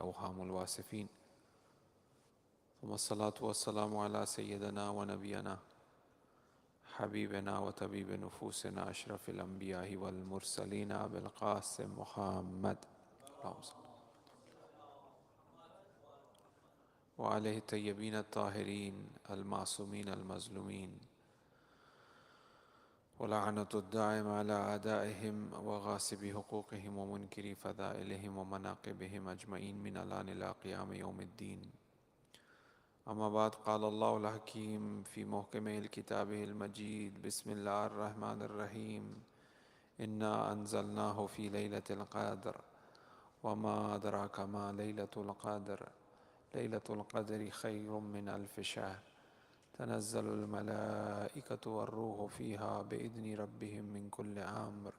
أوهام الواسفين ثم الصلاة والسلام على سيدنا ونبينا حبيبنا وطبيب نفوسنا أشرف الأنبياء والمرسلين أبي القاسم محمد اللهم صل وعليه الطيبين الطاهرين المعصومين المظلومين ولعنة الدائم على أعدائهم وغاصب حقوقهم ومنكر فضائلهم ومناقبهم أجمعين من الآن إلى قيام يوم الدين. أما بعد، قال الله الحكيم في محكم الكتاب المجيد: بسم الله الرحمن الرحيم. إنا أنزلناه في ليلة القدر وما أدراك ما ليلة القدر. ليلة القدر خير من ألف شهر. تنزل الملائكة والروح فيها بإذن ربهم من كل أمر.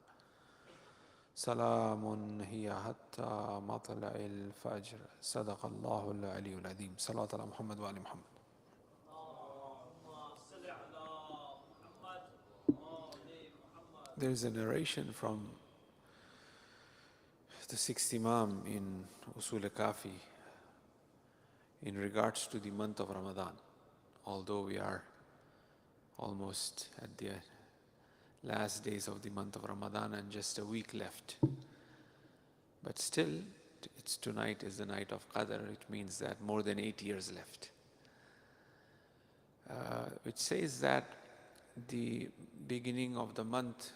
سلام هي حتى مطلع الفجر. صدق الله العلي العظيم. صلاة على محمد وآل محمد. There is a narration from the sixth Imam in Usul Kafi in regards to the month of Ramadan. Although we are almost at the last days of the month of Ramadan and just a week left, but still, tonight is the night of Qadr. It means that more than 8 years left. Which says that the beginning of the month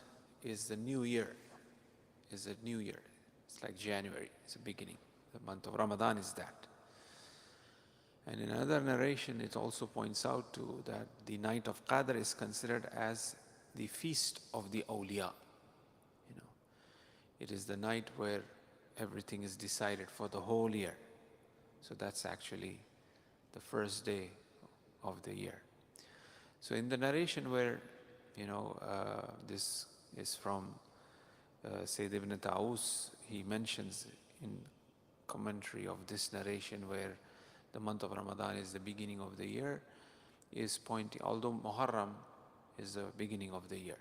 is the new year. Is a new year. It's like January. It's a beginning. The month of Ramadan is that. And in another narration, it also points out to that the night of Qadr is considered as the feast of the awliya. It is the night where everything is decided for the whole year. So that's actually the first day of the year. So in the narration where, this is from Sayyid ibn Ta'us, he mentions in commentary of this narration where the month of Ramadan is the beginning of the year, is pointing, although Muharram is the beginning of the year,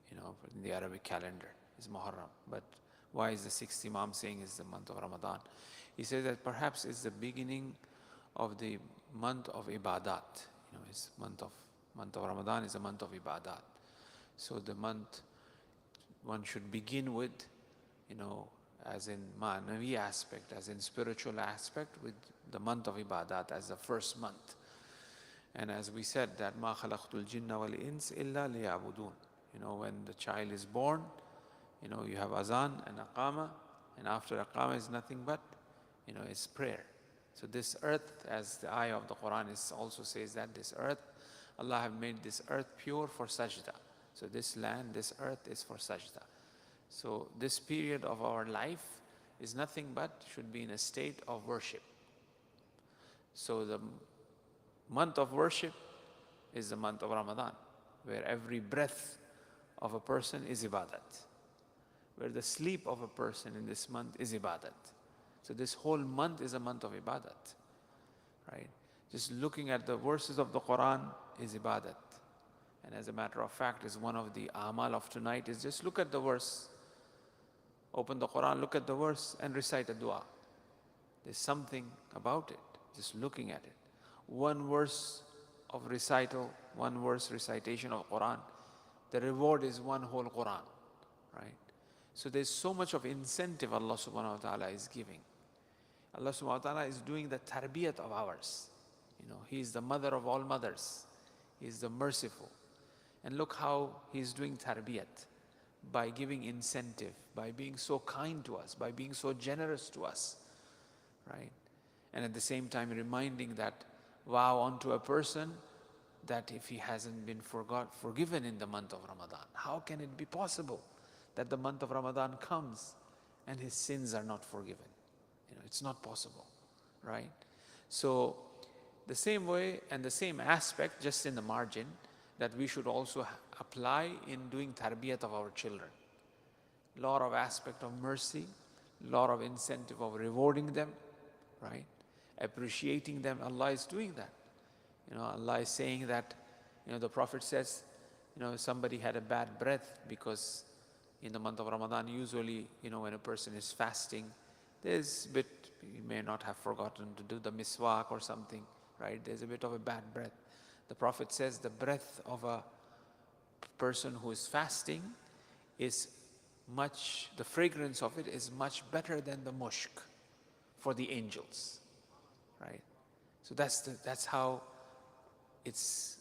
in the Arabic calendar is Muharram, but why is the sixth Imam saying is the month of Ramadan? He says that perhaps it's the beginning of the month of Ibadat. It's month of Ramadan is a month of Ibadat. So the month one should begin with, as in ma'navi aspect, as in spiritual aspect, with the month of Ibadat as the first month. And as we said that ma khalaqtul jinna wal ins illa liya'budun. When the child is born, you have azan and aqama, and after aqama is nothing but, it's prayer. So this earth, as the ayah of the Quran also says that this earth, Allah have made this earth pure for sajda. So this land, this earth is for sajda. So this period of our life is nothing but should be in a state of worship. So the month of worship is the month of Ramadan, where every breath of a person is ibadat, where the sleep of a person in this month is ibadat. So this whole month is a month of ibadat, right? Just looking at the verses of the Quran is ibadat. And as a matter of fact, is one of the amal of tonight is just look at the verse, open the Quran, look at the verse and recite a dua. There's something about it, just looking at it. One verse of recital, one verse recitation of Quran, the reward is one whole Quran, right? So there's so much of incentive Allah subhanahu wa ta'ala is giving. Allah subhanahu wa ta'ala is doing the tarbiyat of ours. He is the mother of all mothers. He is the merciful. And look how He is doing tarbiyat, by giving incentive, by being so kind to us, by being so generous to us, right? And at the same time reminding that vow onto a person that if he hasn't been forgiven in the month of Ramadan, how can it be possible that the month of Ramadan comes and his sins are not forgiven? It's not possible, right? So the same way and the same aspect, just in the margin, that we should also apply in doing tarbiyat of our children. Lot of aspect of mercy, lot of incentive of rewarding them, right? Appreciating them. Allah is doing that. Allah is saying that, the Prophet says, somebody had a bad breath, because in the month of Ramadan, usually, when a person is fasting, there's a bit he may not have forgotten to do the miswak or something, right? There's a bit of a bad breath. The Prophet says the breath of a person who is fasting is the fragrance of it is much better than the mushk for the angels, right? So that's how it's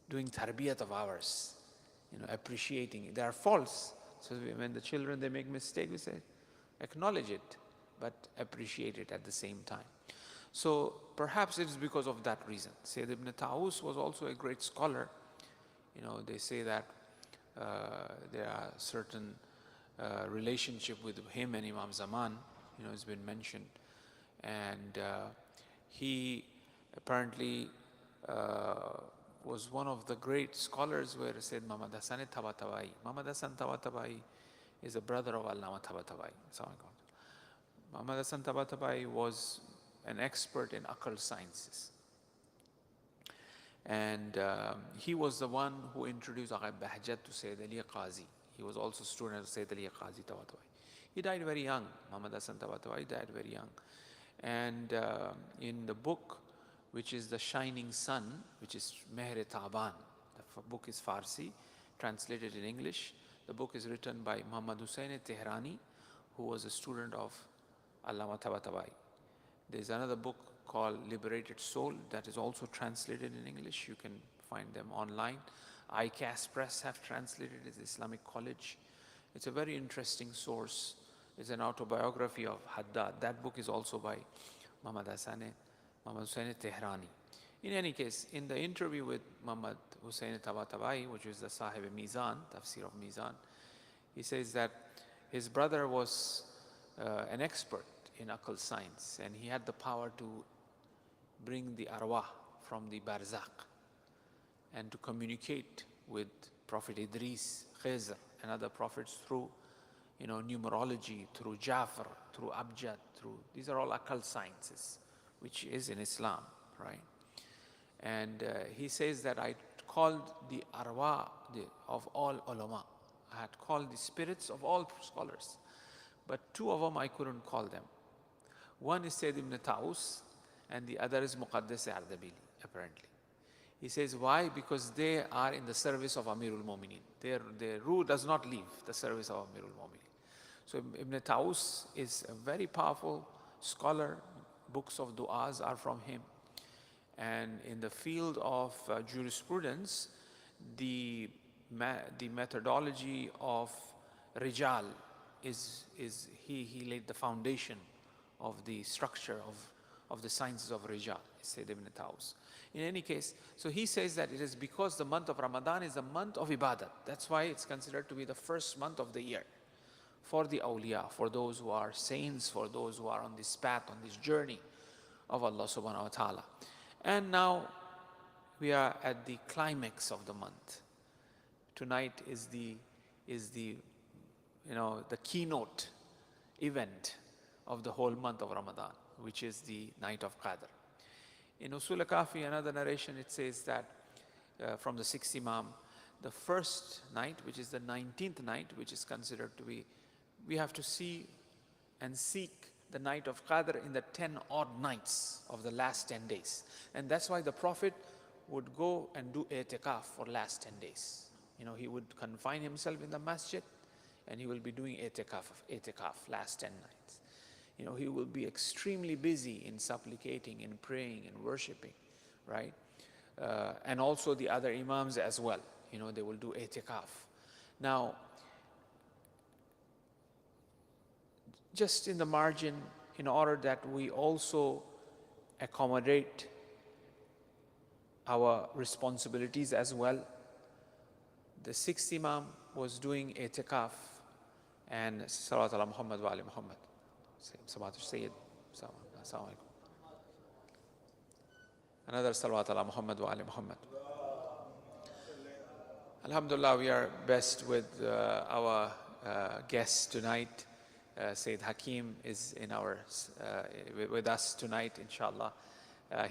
doing tarbiyat of ours, appreciating it. There are faults. So when the children, they make mistake, we say, acknowledge it, but appreciate it at the same time. So perhaps it is because of that reason. Sayyid ibn Ta'us was also a great scholar. They say that there are certain relationship with him and Imam Zaman, has been mentioned. And he apparently was one of the great scholars where said Muhammad Hassan Tabatabai. Muhammad Hassan Tabatabai is a brother of Allama Tabatabai. Muhammad Hassan Tabatabai was an expert in occult sciences. And he was the one who introduced Agha Bahjat to Sayyid Ali Qazi. He was also a student of Sayyid Ali Qazi Tabatabai. He died very young. Muhammad Hassan Tabatabai died very young. And in the book, which is The Shining Sun, which is Mehr Taban, the book is Farsi, translated in English. The book is written by Muhammad Hussain Tehrani, who was a student of Allama Tabatabai. There's another book called Liberated Soul that is also translated in English. You can find them online. ICAS Press have translated it, Islamic College. It's a very interesting source. It's an autobiography of Haddad. That book is also by Muhammad Hussain Tehrani. In any case, in the interview with Muhammad Hussain Tabatabai, which is the Sahib Mizan, Tafsir of Mizan, he says that his brother was an expert in occult science, and he had the power to bring the arwah from the barzakh and to communicate with Prophet Idris, Khizr, and other prophets through numerology, through Jafar, through Abjad, these are all occult sciences, which is in Islam, right? And he says that I called the arwah of all ulama. I had called the spirits of all scholars, but two of them I couldn't call them. One is Sayyid ibn Ta'us, and the other is Muqaddas Ardabili, apparently. He says, why? Because they are in the service of Amirul Mu'mineen. Their rule does not leave the service of Amirul Mu'mineen. So Ibn Ta'us is a very powerful scholar. Books of du'as are from him. And in the field of jurisprudence, the methodology of Rijal he laid the foundation of the structure of the sciences of Rijal, Sayyid ibn Ta'us. In any case, so he says that it is because the month of Ramadan is a month of ibadat. That's why it's considered to be the first month of the year for the awliya, for those who are saints, for those who are on this path, on this journey of Allah subhanahu wa ta'ala. And now we are at the climax of the month. Tonight is the keynote event of the whole month of Ramadan, which is the night of Qadr. In Usul al-Kafi, another narration, it says that from the sixth Imam, the first night, which is the 19th night, which is considered to be, we have to see and seek the night of Qadr in the 10 odd nights of the last 10 days. And that's why the Prophet would go and do i'tikaf for last 10 days. He would confine himself in the masjid and he will be doing i'tikaf last 10 nights. He will be extremely busy in supplicating, in praying, in worshiping, right? And also the other imams as well. They will do i'tikaf. Now, just in the margin, in order that we also accommodate our responsibilities as well, the sixth Imam was doing i'tikaf and Salawat ala Muhammad wa ali Muhammad. Salawat Sayyid. Assalamu alaikum. Another Salawat ala Muhammad wa ali Muhammad. Alhamdulillah, we are blessed with our guests tonight. Sayyid Hakim is with us tonight, inshallah.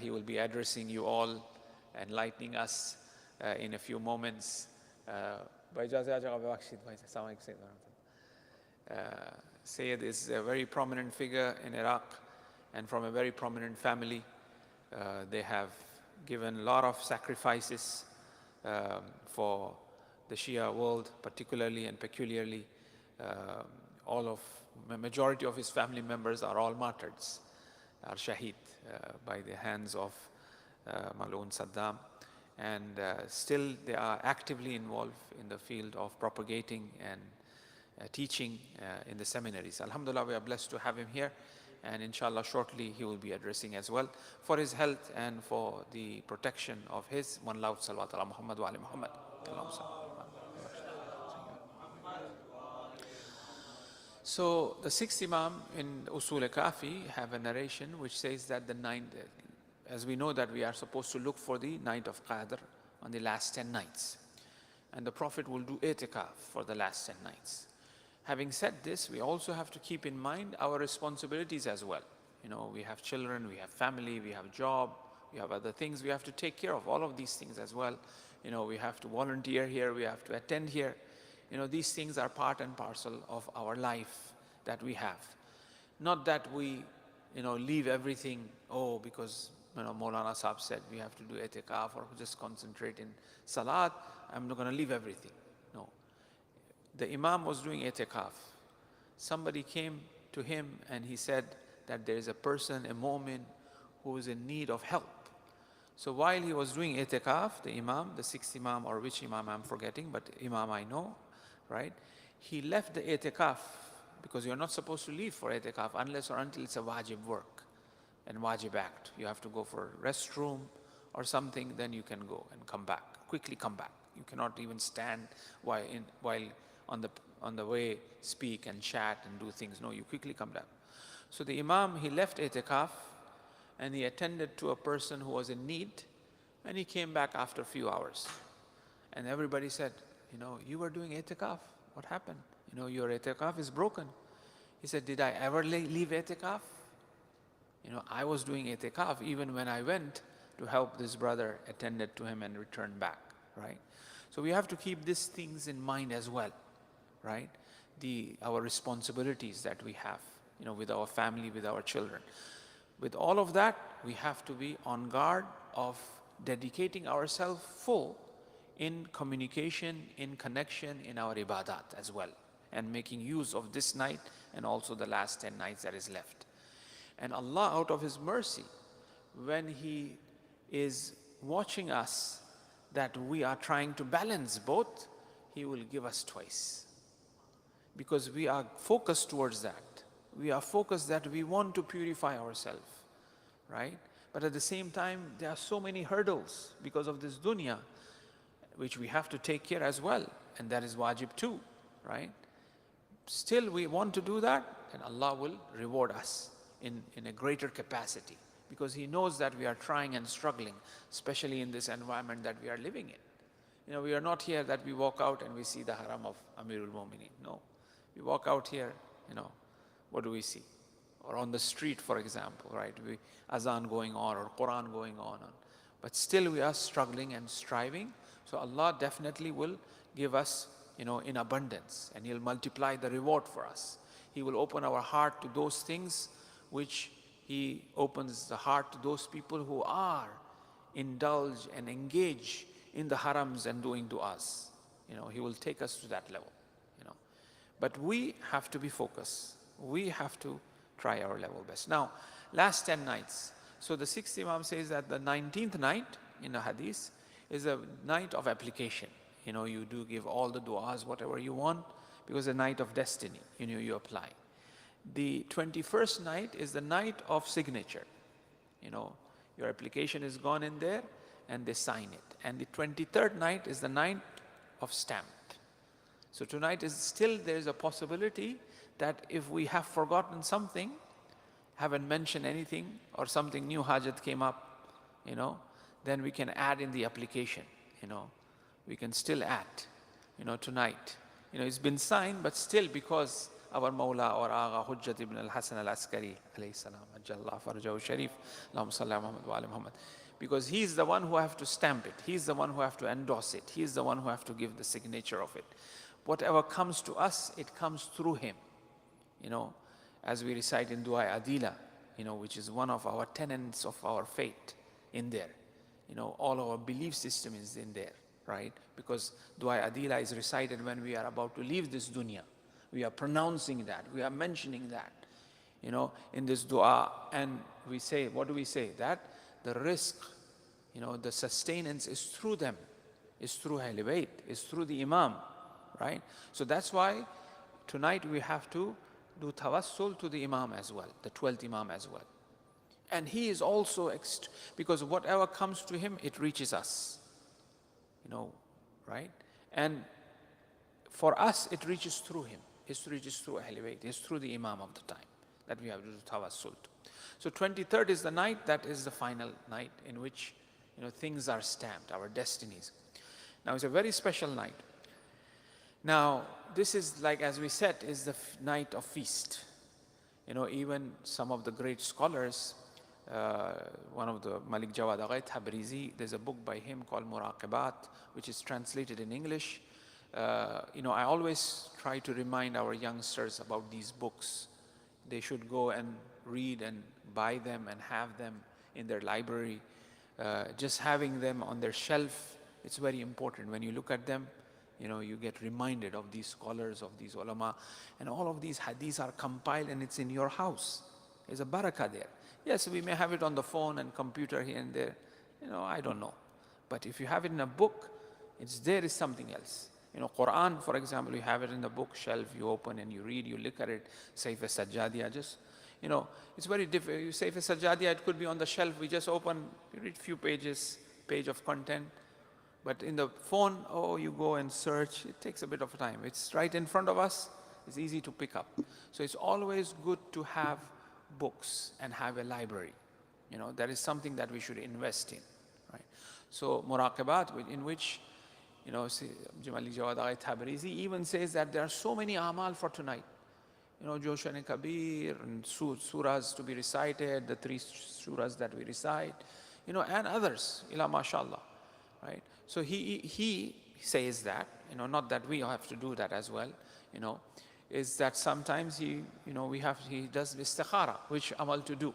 He will be addressing you all, enlightening us in a few moments. Sayyid is a very prominent figure in Iraq, and from a very prominent family. They have given a lot of sacrifices for the Shia world, particularly and peculiarly. The majority of his family members are all martyrs, are shaheed by the hands of Maloon Saddam. And still they are actively involved in the field of propagating and teaching in the seminaries. Alhamdulillah, we are blessed to have him here, and inshallah shortly he will be addressing as well for his health and for the protection of his one loud salawat ala Muhammad wa ali Muhammad. So the sixth Imam in Usul Kafi have a narration which says that the ninth, as we know that we are supposed to look for the night of Qadr on the last 10 nights. And the Prophet will do itikaf for the last 10 nights. Having said this, we also have to keep in mind our responsibilities as well. You know, we have children, we have family, we have job, we have other things we have to take care of, all of these things as well. You know, we have to volunteer here, we have to attend here. You know, these things are part and parcel of our life that we have. Not that we, you know, leave everything, because Maulana Sahib said we have to do itikaf or just concentrate in salat, I'm not going to leave everything. No. The Imam was doing itikaf. Somebody came to him and he said that there is a person, a mu'min, who is in need of help. So while he was doing itikaf, the Imam, the sixth Imam, or which Imam I'm forgetting, but Imam I know, right? He left the itikaf, because you're not supposed to leave for itikaf unless or until it's a wajib work and wajib act. You have to go for a restroom or something, then you can go and come back, quickly come back. You cannot even stand while on the way speak and chat and do things. No, you quickly come back. So the Imam, he left itikaf and he attended to a person who was in need, and he came back after a few hours. And everybody said, you were doing itikaf. What happened? Your itikaf is broken. He said, did I ever leave itikaf? I was doing itikaf even when I went to help this brother, attended to him and returned back, right? So we have to keep these things in mind as well, right? Our responsibilities that we have, with our family, with our children. With all of that, we have to be on guard of dedicating ourselves full in communication, in connection, in our ibadat as well, and making use of this night and also the last 10 nights that is left. And Allah, out of His mercy, when He is watching us, that we are trying to balance both, He will give us twice. Because we are focused towards that. We are focused that we want to purify ourselves, right? But at the same time, there are so many hurdles because of this dunya, which we have to take care as well. And that is wajib too, right? Still, we want to do that, and Allah will reward us in a greater capacity, because He knows that we are trying and struggling, especially in this environment that we are living in. We are not here that we walk out and we see the haram of Amirul Mu'mineen. No. We walk out here, what do we see? Or on the street, for example, right? Azan going on or Quran going on. But still we are struggling and striving. So Allah definitely will give us, in abundance, and He'll multiply the reward for us. He will open our heart to those things which He opens the heart to those people who are indulge and engage in the harams and doing to us. He will take us to that level. But we have to be focused. We have to try our level best. Now, last 10 nights. So the sixth Imam says that the 19th night in the hadith is a night of application. You do give all the du'as, whatever you want, because the night of destiny, you apply. The 21st night is the night of signature. Your application is gone in there and they sign it. And the 23rd night is the night of stamp. So tonight is still, there is a possibility that if we have forgotten something, haven't mentioned anything, or something new hajat came up, then we can add in the application, we can still add, tonight. It's been signed, but still, because our Mawla or Agha Hujjat ibn al-Hasan al-Askari, alayhi salam, Ajjallah Farjahu Sharif, Allahumma salli ala Muhammad wa ala Muhammad. Because he's the one who have to stamp it. He's the one who have to endorse it. He's the one who have to give the signature of it. Whatever comes to us, it comes through him. As we recite in Dua Adila, which is one of our tenets of our faith in there. All our belief system is in there, right? Because Dua Adila is recited when we are about to leave this dunya. We are pronouncing that, we are mentioning that, in this dua. And we say, what do we say? That the rizq, the sustenance is through them, is through Ahl Bayt, is through the Imam, right? So that's why tonight we have to do tawassul to the Imam as well, the 12th Imam as well. And he is also, because whatever comes to him, it reaches us, right? And for us, it reaches through him. It reaches through Ahl Bayt. It's through the Imam of the time that we have to do tawassul to. So 23rd is the night, that is the final night in which, things are stamped, our destinies. Now it's a very special night. Now, this is, like as we said, is the night of feast. Even some of the great scholars, one of the Malik Jawad Aghay Tabrizi, there's a book by him called Muraqibat, which is translated in English. I always try to remind our youngsters about these books. They should go and read and buy them and have them in their library. Just having them on their shelf, it's very important. When you look at them, you get reminded of these scholars, of these ulama, and all of these hadiths are compiled and it's in your house. There's a barakah there. Yes, we may have it on the phone and computer here and there, I don't know. But if you have it in a book, it's there is something else. Quran, for example, you have it in the bookshelf, you open and you read, you look at it, Sayf al-Sajjadiyah, just, it's very difficult. You Sayf al-Sajjadiyah, it could be on the shelf, we just open, you read few pages, page of content. But in the phone, you go and search, it takes a bit of time. It's right in front of us, it's easy to pick up. So it's always good to have books and have a library. That is something that we should invest in, right? So Muraqabat, in which, Malik Jawad Aghay Tabrizi even says that there are so many amal for tonight. Joshan Kabir, and surahs to be recited, the 3 surahs that we recite, and others, ila mashallah, right? So he says that, not that we have to do that as well, is that sometimes he does istikhara, which amal to do,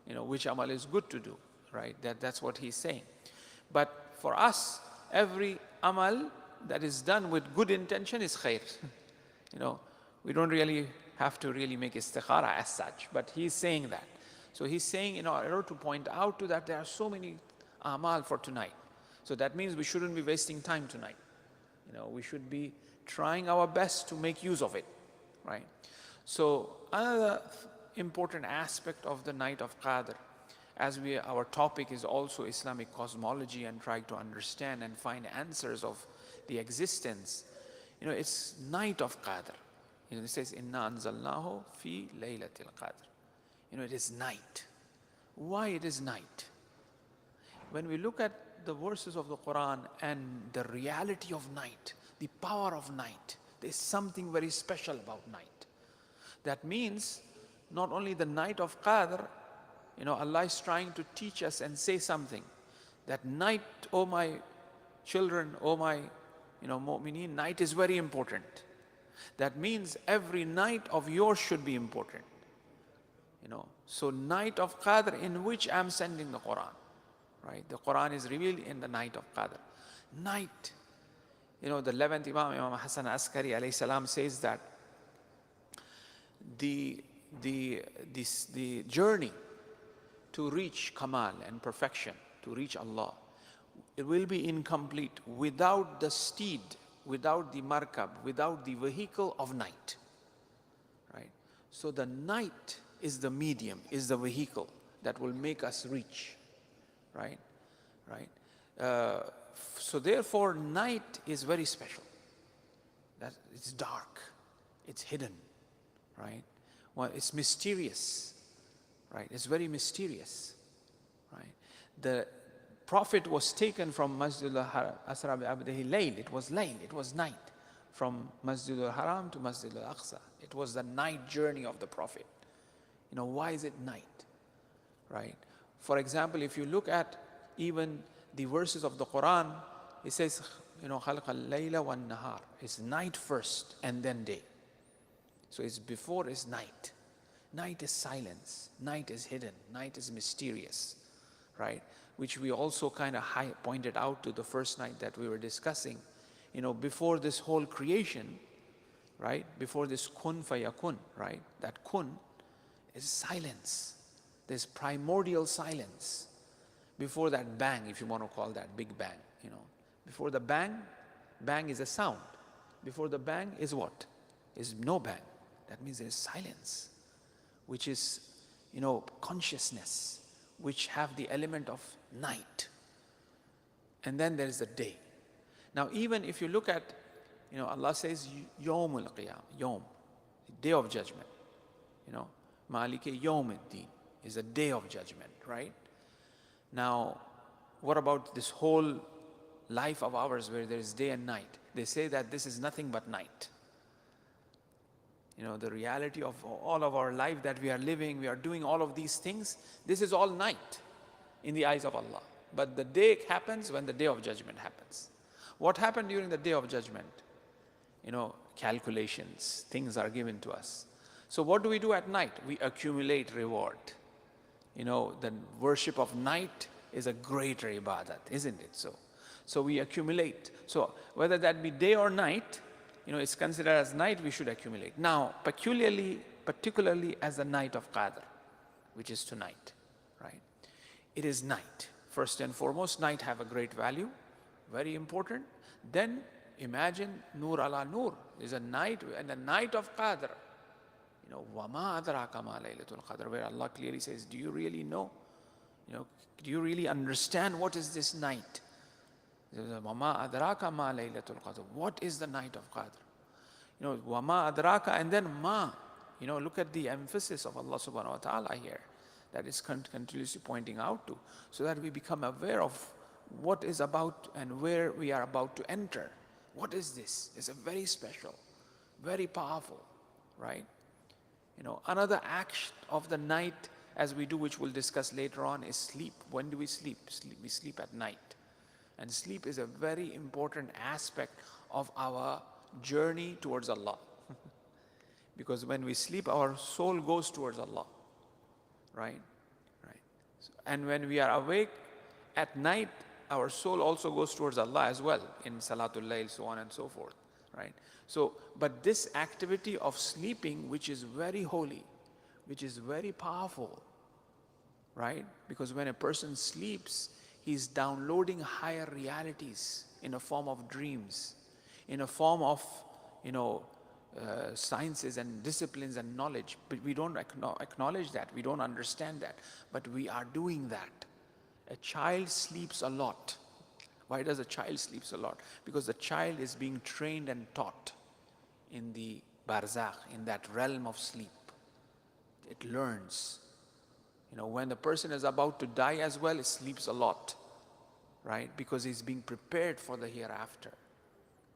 which amal is good to do, right? That's what he's saying. But for us, every amal that is done with good intention is khair. We don't really have to really make istikhara as such, but he's saying that. So he's saying, in order to point out to that there are so many amal for tonight. So that means we shouldn't be wasting time tonight. We should be trying our best to make use of it, right? So another important aspect of the night of Qadr, as our topic is also Islamic cosmology and trying to understand and find answers of the existence, it's night of Qadr. It says, Inna anzalnahu fi laylatil Qadr. It is night. Why it is night? When we look at the verses of the Quran and the reality of night, the power of night, there's something very special about night. That means not only the night of Qadr, Allah is trying to teach us and say something. That night, oh my children, oh my, mu'mineen, night is very important. That means every night of yours should be important. So night of Qadr, in which I'm sending the Quran, right? The Quran is revealed in the night of Qadr. Night, the 11th Imam Hassan Askari alayhi salam says that the journey to reach Kamal and perfection, to reach Allah, it will be incomplete without the steed, without the markab, without the vehicle of night, right? So the night is the medium, is the vehicle that will make us reach, right? So therefore, night is very special. That it's dark, it's hidden, right? Well, it's mysterious, right? It's very mysterious, right? The Prophet was taken from Masjid-e-Asra bi-Abdihi layl. It was layl, it was night. From Masjid-al-Haram to Masjid-al-Aqsa. It was the night journey of the Prophet. Why is it night, right? For example, if you look at even the verses of the Quran, it says, خَلْقَ اللَّيْلَ وَالنَّهَارِ. It's night first and then day. So it's before it's night. Night is silence, night is hidden, night is mysterious, right? Which we also kind of pointed out to the first night that we were discussing. Before this whole creation, right? Before this kun fayakun, right? That kun is silence. There's primordial silence. Before that bang, if you want to call that big bang, Before the bang, bang is a sound. Before the bang is what? Is no bang. That means there's silence, which is, consciousness, which have the element of night. And then there is the day. Now, even if you look at, Allah says, Yawmul Qiyam, Yawm, day of judgment. Malike Yawmuddin is a day of judgment, right? Now, what about this whole life of ours where there is day and night? They say that this is nothing but night. The reality of all of our life that we are living, we are doing all of these things, this is all night in the eyes of Allah. But the day happens when the day of judgment happens. What happened during the day of judgment? Calculations, things are given to us. So what do we do at night? We accumulate reward. The worship of night is a greater ibadat, isn't it so? So we accumulate. So whether that be day or night, it's considered as night, we should accumulate. Now, particularly as the night of Qadr, which is tonight, right? It is night. First and foremost, night have a great value, very important. Then imagine Nur ala Nur is a night, and the night of Qadr. وَمَا أَدْرَاكَ مَا لَيْلَةُ الْقَدْرِ, where Allah clearly says, do you really know? Do you really understand what is this night? وَمَا أَدْرَاكَ مَا لَيْلَةُ الْقَدْرِ. What is the night of Qadr? وَمَا أَدْرَاكَ, and then ma. Look at the emphasis of Allah subhanahu wa ta'ala here. That is continuously pointing out to, so that we become aware of what is about and where we are about to enter. What is this? It's a very special, very powerful, right? Another act of the night, as we do, which we'll discuss later on, is sleep. When do we sleep? We sleep at night. And sleep is a very important aspect of our journey towards Allah. Because when we sleep, our soul goes towards Allah. Right? And when we are awake at night, our soul also goes towards Allah as well, in Salatul Layl, so on and so forth. Right? So, but this activity of sleeping, which is very holy, which is very powerful, right? Because when a person sleeps, he's downloading higher realities in a form of dreams, in a form of, sciences and disciplines and knowledge. But we don't acknowledge that, we don't understand that, but we are doing that. A child sleeps a lot. Why does a child sleeps a lot? Because the child is being trained and taught in the barzakh, in that realm of sleep. It learns. When the person is about to die as well, it sleeps a lot, right? Because he's being prepared for the hereafter,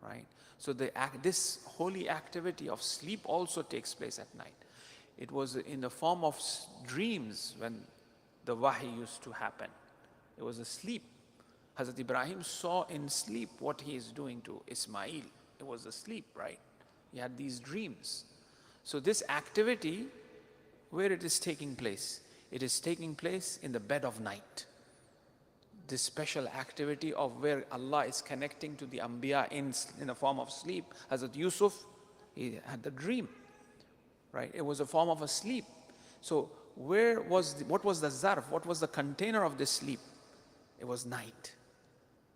right? So this holy activity of sleep also takes place at night. It was in the form of dreams when the wahi used to happen. It was a sleep. Hazrat Ibrahim saw in sleep what he is doing to Ismail. It was a sleep, right? He had these dreams. So this activity, where it is taking place? It is taking place in the bed of night. This special activity of where Allah is connecting to the Anbiya in the form of sleep. Hazrat Yusuf, he had the dream, right? It was a form of a sleep. So what was the zarf? What was the container of this sleep? It was night,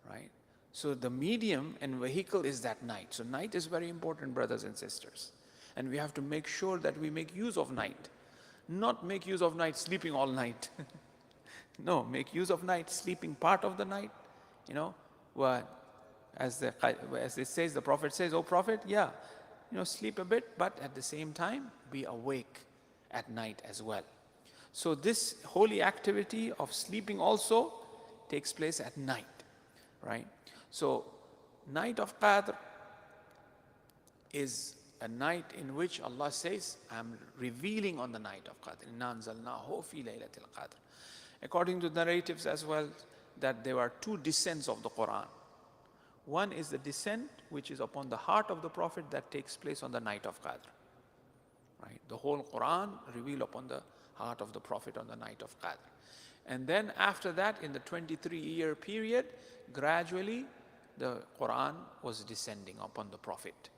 right? So the medium and vehicle is that night. So night is very important, brothers and sisters. And we have to make sure that we make use of night. Not make use of night sleeping all night. No, make use of night sleeping part of the night. As it says, the Prophet says, oh Prophet, yeah, sleep a bit, but at the same time, be awake at night as well. So this holy activity of sleeping also takes place at night, right? So night of Qadr is a night in which Allah says, I'm revealing on the night of Qadr. Inna anzalnahu fi laylatil Qadr. According to narratives as well, that there are two descents of the Quran. One is the descent which is upon the heart of the Prophet that takes place on the night of Qadr. right? The whole Quran revealed upon the heart of the Prophet on the night of Qadr. And then after that, in the 23-year period, gradually the Quran was descending upon the Prophet.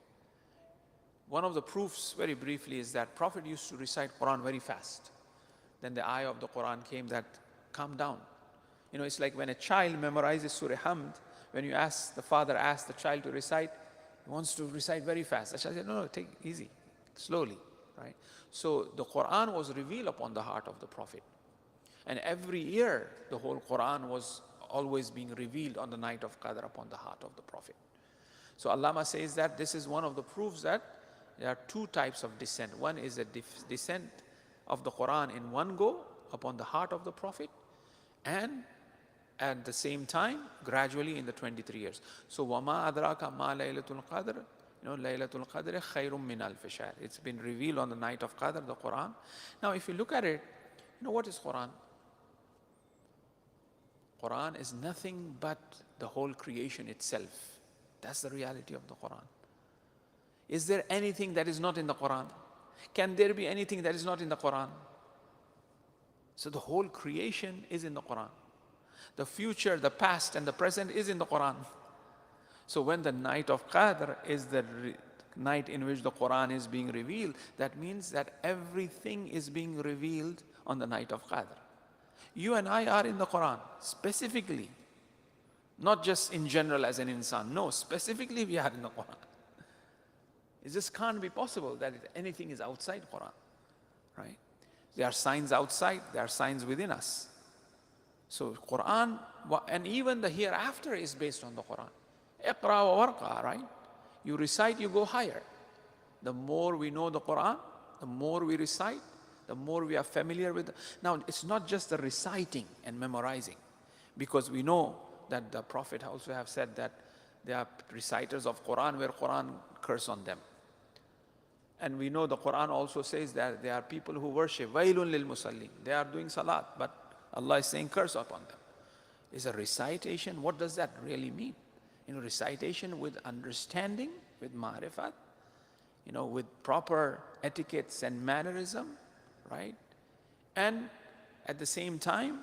One of the proofs, very briefly, is that Prophet used to recite Quran very fast. Then the ayah of the Quran came that, calm down. You know, it's like when a child memorizes Surah Hamd, when you ask, the father asks the child to recite, he wants to recite very fast. The child said, no, take it easy, slowly, right? So the Quran was revealed upon the heart of the Prophet. And every year, the whole Quran was always being revealed on the night of Qadr upon the heart of the Prophet. So Allama says that this is one of the proofs that there are two types of descent. One is a descent of the Quran in one go upon the heart of the Prophet, and at the same time, gradually in the 23 years. So, وَمَا أَدْرَاكَ مَا لَيْلَةُ الْقَدْرِ, لَيْلَةُ الْقَدْرِ خَيْرٌ مِّنَ أَلْفِ شَهْرٍ. It's been revealed on the night of Qadr, the Quran. Now, if you look at it, what is Quran? Quran is nothing but the whole creation itself. That's the reality of the Quran. Is there anything that is not in the Quran? Can there be anything that is not in the Quran? So the whole creation is in the Quran. The future, the past, and the present is in the Quran. So when the night of Qadr is the night in which the Quran is being revealed, that means that everything is being revealed on the night of Qadr. You and I are in the Quran, specifically. Not just in general as an insan. No, specifically we are in the Quran. It just can't be possible that anything is outside Quran, right? There are signs outside, there are signs within us. So Quran, and even the hereafter is based on the Quran. Iqra wa warqa, right? You recite, you go higher. The more we know the Quran, the more we recite, the more we are familiar with it. Now, it's not just the reciting and memorizing, because we know that the Prophet also have said that there are reciters of Quran where Quran curse on them. And we know the Quran also says that there are people who worship, wailun lil musallin. They are doing salat, but Allah is saying curse upon them. Is a recitation, what does that really mean? Recitation with understanding, with ma'rifat, with proper etiquettes and mannerism, right? And at the same time,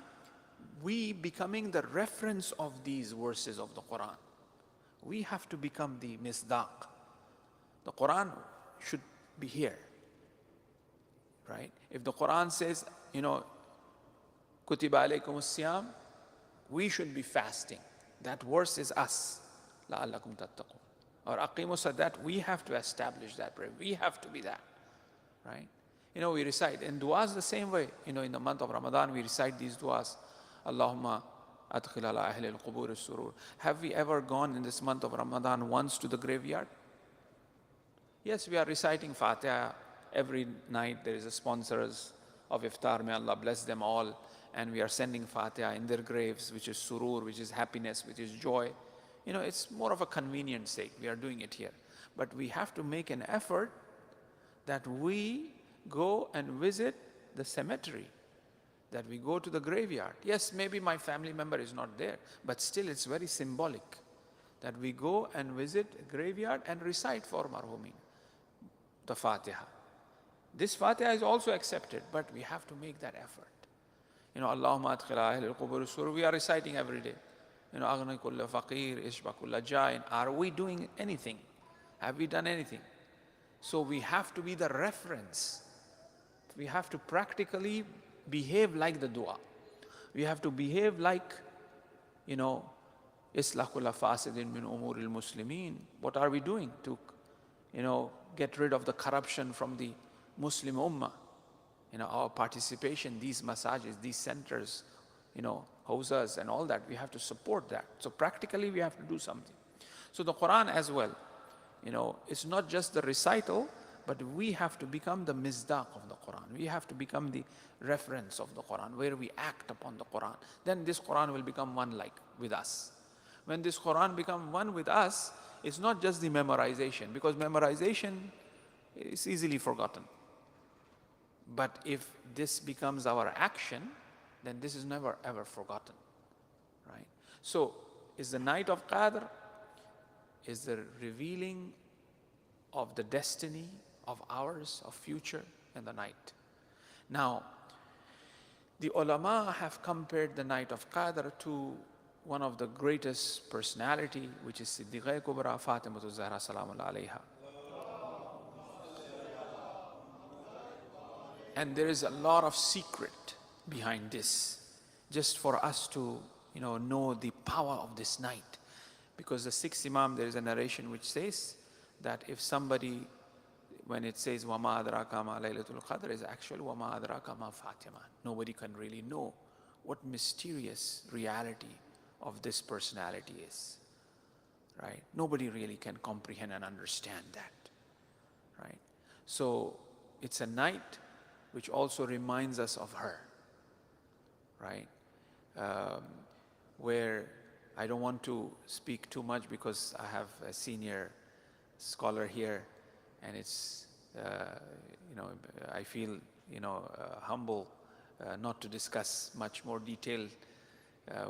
we becoming the reference of these verses of the Quran. We have to become the misdaq. The Quran should be here, right? If the Quran says, kutiba alaykum as-siyam, we should be fasting. That verse is us. لَعَلَّكُمْ تَتَّقُونَ. Or aqimu salat, we have to establish that prayer. We have to be that, right? We recite. And du'as the same way. In the month of Ramadan, we recite these du'as. Allahumma adkhil ala ahli al-qubur as-surur. Have we ever gone in this month of Ramadan once to the graveyard? Yes, we are reciting Fatiha every night. There is a sponsors of iftar. May Allah bless them all. And we are sending Fatiha in their graves, which is surur, which is happiness, which is joy. It's more of a convenience sake. We are doing it here. But we have to make an effort that we go and visit the cemetery, that we go to the graveyard. Yes, maybe my family member is not there, but still it's very symbolic that we go and visit a graveyard and recite for marhumin, the Fatiha. This Fatiha is also accepted, but we have to make that effort. Allahumma adkhil ahli al-qubur as-surur, we are reciting every day. Aghni kulla faqir, ishba kulla jain. Are we doing anything? Have we done anything? So we have to be the reference. We have to practically behave like the dua. We have to behave like, islah kulla fasidin min umuril muslimin. What are we doing to, get rid of the corruption from the Muslim ummah? Our participation, these massages, these centers, houses and all that, we have to support that. So practically we have to do something. So the Quran as well, it's not just the recital, but we have to become the misdaq of the Quran. We have to become the reference of the Quran, where we act upon the Quran. Then this Quran will become one like with us. When this Quran becomes one with us, it's not just the memorization, because memorization is easily forgotten. But if this becomes our action, then this is never ever forgotten, right? So, is the night of Qadr, is the revealing of the destiny of hours of future and the night. Now, the ulama have compared the night of Qadr to one of the greatest personality, which is Siddiqa Kubra Fatima Zahra Salamullah alayha. And there is a lot of secret behind this, just for us to know the power of this night. Because the sixth Imam, there is a narration which says that if somebody, when it says وَمَا أَدْرَاكَ مَا لَيْلَةُ الْقَدْرِ, is actually وَمَا أَدْرَاكَ مَا Fatima. Nobody can really know what mysterious reality of this personality is, right? Nobody really can comprehend and understand that, right? So it's a night which also reminds us of her, right? Where I don't want to speak too much because I have a senior scholar here, and it's, I feel, humble not to discuss much more detail,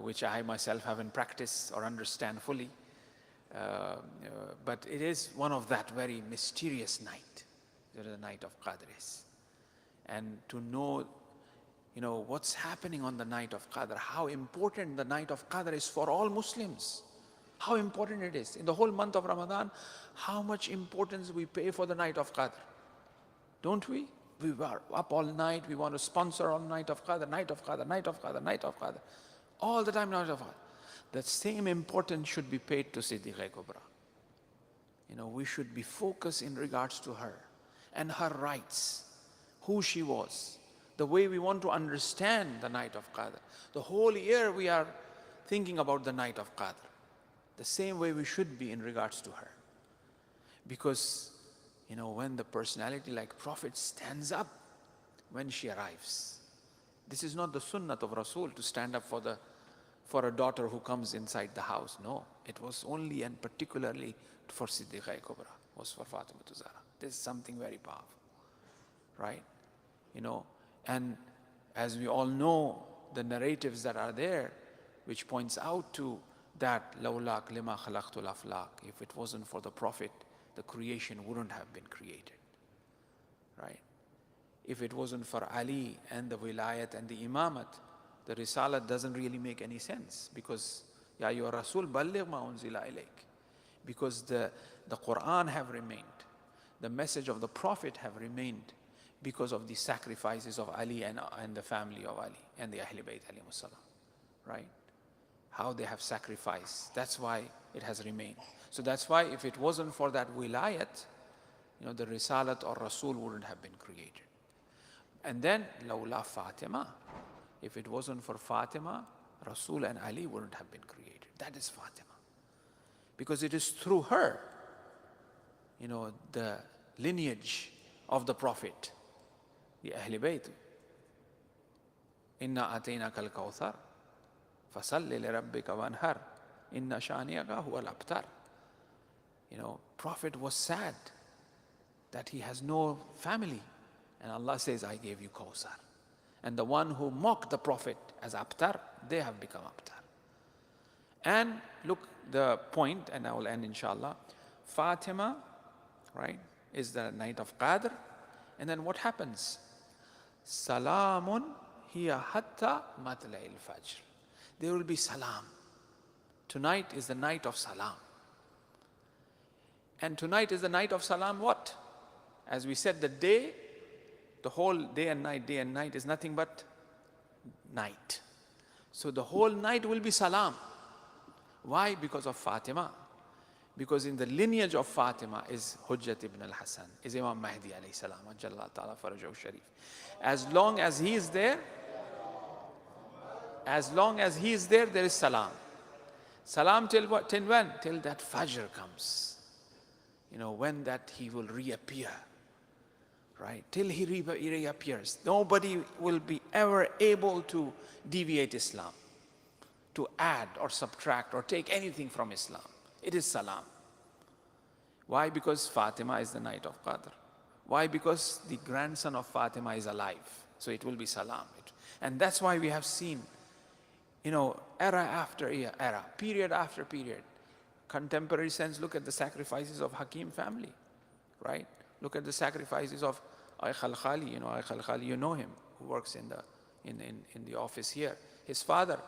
which I myself haven't practiced or understand fully. But it is one of that very mysterious night, the night of Qadr is. And to know, what's happening on the night of Qadr, how important the night of Qadr is for all Muslims, how important it is. In the whole month of Ramadan, how much importance we pay for the night of Qadr. Don't we? We are up all night, we want to sponsor all night of Qadr, night of Qadr, night of Qadr, night of Qadr. All the time, night of Qadr. The same importance should be paid to Siddiqa Kubra. We should be focused in regards to her and her rights, who she was, the way we want to understand the night of Qadr. The whole year we are thinking about the night of Qadr. The same way we should be in regards to her. Because, when the personality like Prophet stands up, when she arrives, this is not the sunnah of Rasul to stand up for a daughter who comes inside the house. No, it was only and particularly for Siddiqa Kubra, was for Fatima Zahra. This is something very powerful, right? And as we all know, the narratives that are there, which points out to that, لَوْلَاكَ لِمَا خَلَقْتُ الْأَفْلَاقِ, if it wasn't for the Prophet, the creation wouldn't have been created, right? If it wasn't for Ali and the wilayat and the imamat, the risalat doesn't really make any sense, because Ya ayyuha Rasul balligh ma unzila ilayk, because the Quran have remained, the message of the Prophet have remained, because of the sacrifices of Ali and the family of Ali and the Ahlul Bayt alayhimus salam, right? How they have sacrificed. That's why it has remained. So that's why if it wasn't for that wilayat, the risalat or Rasul wouldn't have been created. And then, lawla Fatima, if it wasn't for Fatima, Rasul and Ali wouldn't have been created. That is Fatima. Because it is through her, the lineage of the Prophet, the Ahlul Bayt. Inna ataynaka al-kawthar, fasalli li rabbika wanhar, inna shaniyaka huwa al-abtar. Prophet was sad that he has no family. And Allah says, I gave you Kawthar. And the one who mocked the Prophet as Abtar, they have become Abtar. And look, the point, and I will end inshallah, Fatima, right, is the night of Qadr. And then what happens? Salamun hiya hatta matla'il fajr. There will be salam. Tonight is the night of salam. And tonight is the night of salam what? As we said, the whole day and night is nothing but night. So the whole night will be salam. Why? Because of Fatima. Because in the lineage of Fatima is Hujjat ibn al-Hasan, is Imam Mahdi alayhi salam, Ajalla ta'ala farajahu sharif. As long as he is there, there is salam. Salam till what? Till when? Till that Fajr comes. When that he will reappear. Right? Till he reappears. Nobody will be ever able to deviate Islam, to add or subtract or take anything from Islam. It is salam. Why? Because Fatima is the night of Qadr. Why? Because the grandson of Fatima is alive. So it will be salam. And that's why we have seen, era after era, period after period. Contemporary sense, look at the sacrifices of Hakim family, right? Look at the sacrifices of Ay Khalkhali, Ay Khalkhali, you know him, who works in the office here. His father,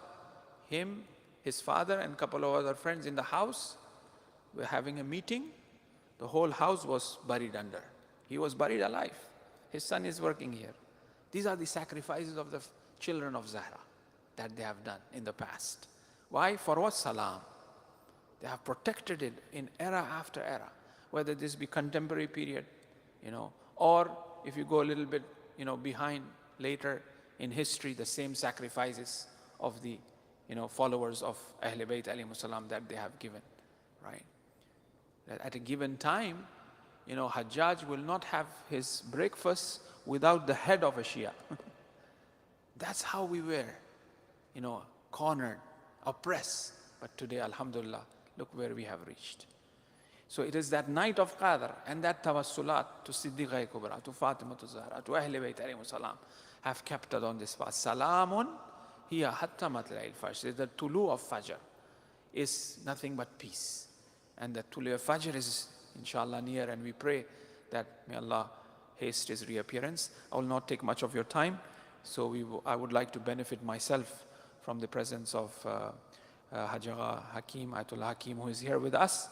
his father and a couple of other friends in the house were having a meeting. The whole house was buried under. He was buried alive. His son is working here. These are the sacrifices of the children of Zahra that they have done in the past. Why? For what? Salam. They have protected it in era after era, whether this be contemporary period, or if you go a little bit, behind later in history, the same sacrifices of the, followers of Ahlul Bayt alayhimus salam that they have given, right? That at a given time, Hajjaj will not have his breakfast without the head of a Shia. That's how we were, cornered, oppressed. But today, alhamdulillah, look where we have reached. So it is that night of Qadr and that tawassulat to Siddiqa Kubra, to Fatima to Zahra, to Ahlul Bayt alayhimus salam, have kept us on this path. Salamun hiya hatta matla'il fajr. The tulu of Fajr is nothing but peace. And the tulu of Fajr is inshallah near, and we pray that may Allah haste his reappearance. I will not take much of your time. So I would like to benefit myself from the presence of Hajaga Hakim, Ayatollah Hakim, who is here with us,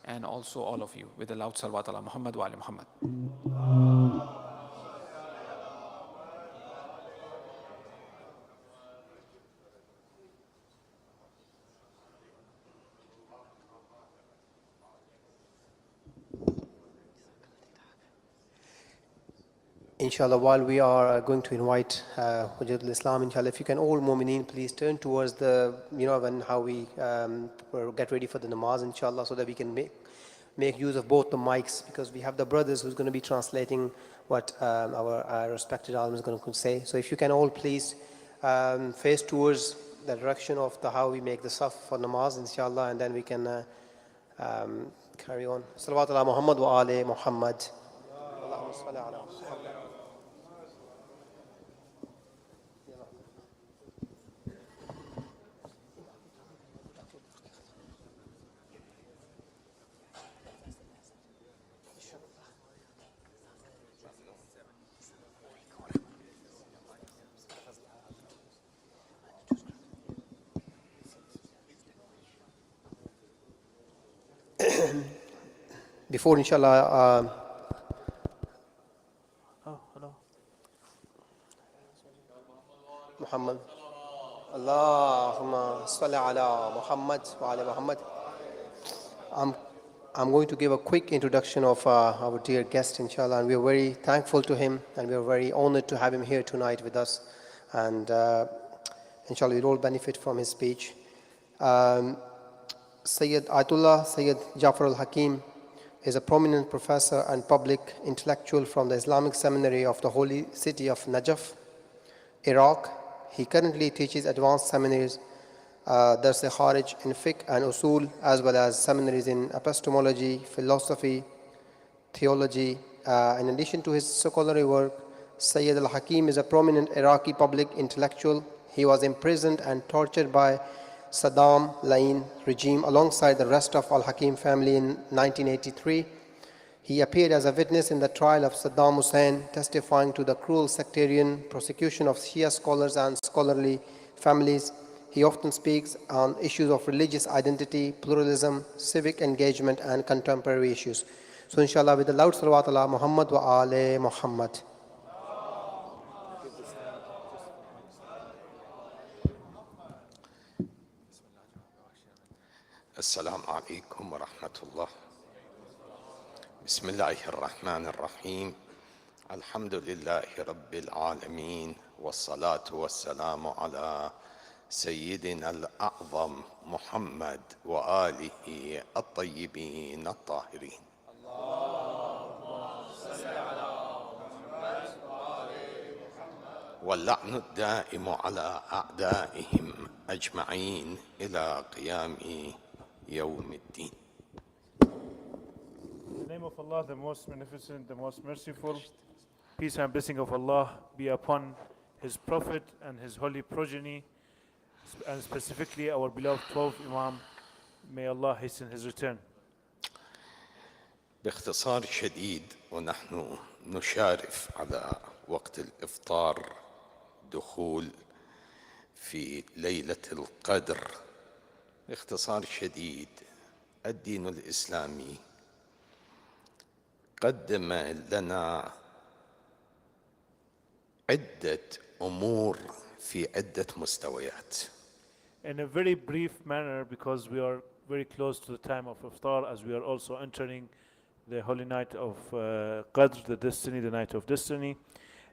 and also all of you with the loud salawat ala Muhammad wa ali Muhammad. Inshallah, while we are going to invite Hujjat al-Islam, inshallah, if you can all mu'mineen, please turn towards the, how we get ready for the namaz, inshallah, so that we can make use of both the mics, because we have the brothers who's going to be translating what our respected alim is going to say. So if you can all please face towards the direction of how we make the saf for namaz, inshallah, and then we can carry on. Salawat ala Muhammad wa ali Muhammad. Allahumma salli ala Muhammad. Before, inshallah, hello. Muhammad. Allahumma salli ala Muhammad wa ala Muhammad. I'm going to give a quick introduction of our dear guest, inshallah, and we are very thankful to him, and we are very honored to have him here tonight with us, and inshallah we'll all benefit from his speech. Sayyid Ayatollah Sayyid Jafar al-Hakim is a prominent professor and public intellectual from the Islamic Seminary of the holy city of Najaf, Iraq. He currently teaches advanced seminaries, Dars-e-Kharij in fiqh and usul, as well as seminaries in epistemology, philosophy, theology. In addition to his scholarly work, Sayyid al-Hakim is a prominent Iraqi public intellectual. He was imprisoned and tortured by Saddam Hussein regime alongside the rest of al-Hakim family in 1983. He appeared as a witness in the trial of Saddam Hussein, testifying to the cruel sectarian prosecution of Shia scholars and scholarly families. He often speaks on issues of religious identity, pluralism, civic engagement, and contemporary issues. So inshallah, with the loud salawat ala Muhammad wa ali Muhammad. السلام عليكم ورحمة الله. بسم الله الرحمن الرحيم. الحمد لله رب العالمين، والصلاة والسلام على سيدنا الأعظم محمد وآله الطيبين الطاهرين. اللهم صل على محمد وآل محمد. واللعن الدائم على أعدائهم أجمعين إلى قيام يوم الدين. In the name of Allah, the most magnificent, the most merciful, peace and blessing of Allah be upon His Prophet and His holy progeny, and specifically our beloved 12th Imam. May Allah hasten his return. باختصار شديد، ونحن نشارف على وقت الإفطار دخول في ليلة القدر. باختصار شديد، الدين الإسلامي قدم لنا عدة أمور في عدة مستويات. In a very brief manner, because we are very close to the time of Iftar, as we are also entering the holy night of Qadr, the destiny, the night of destiny.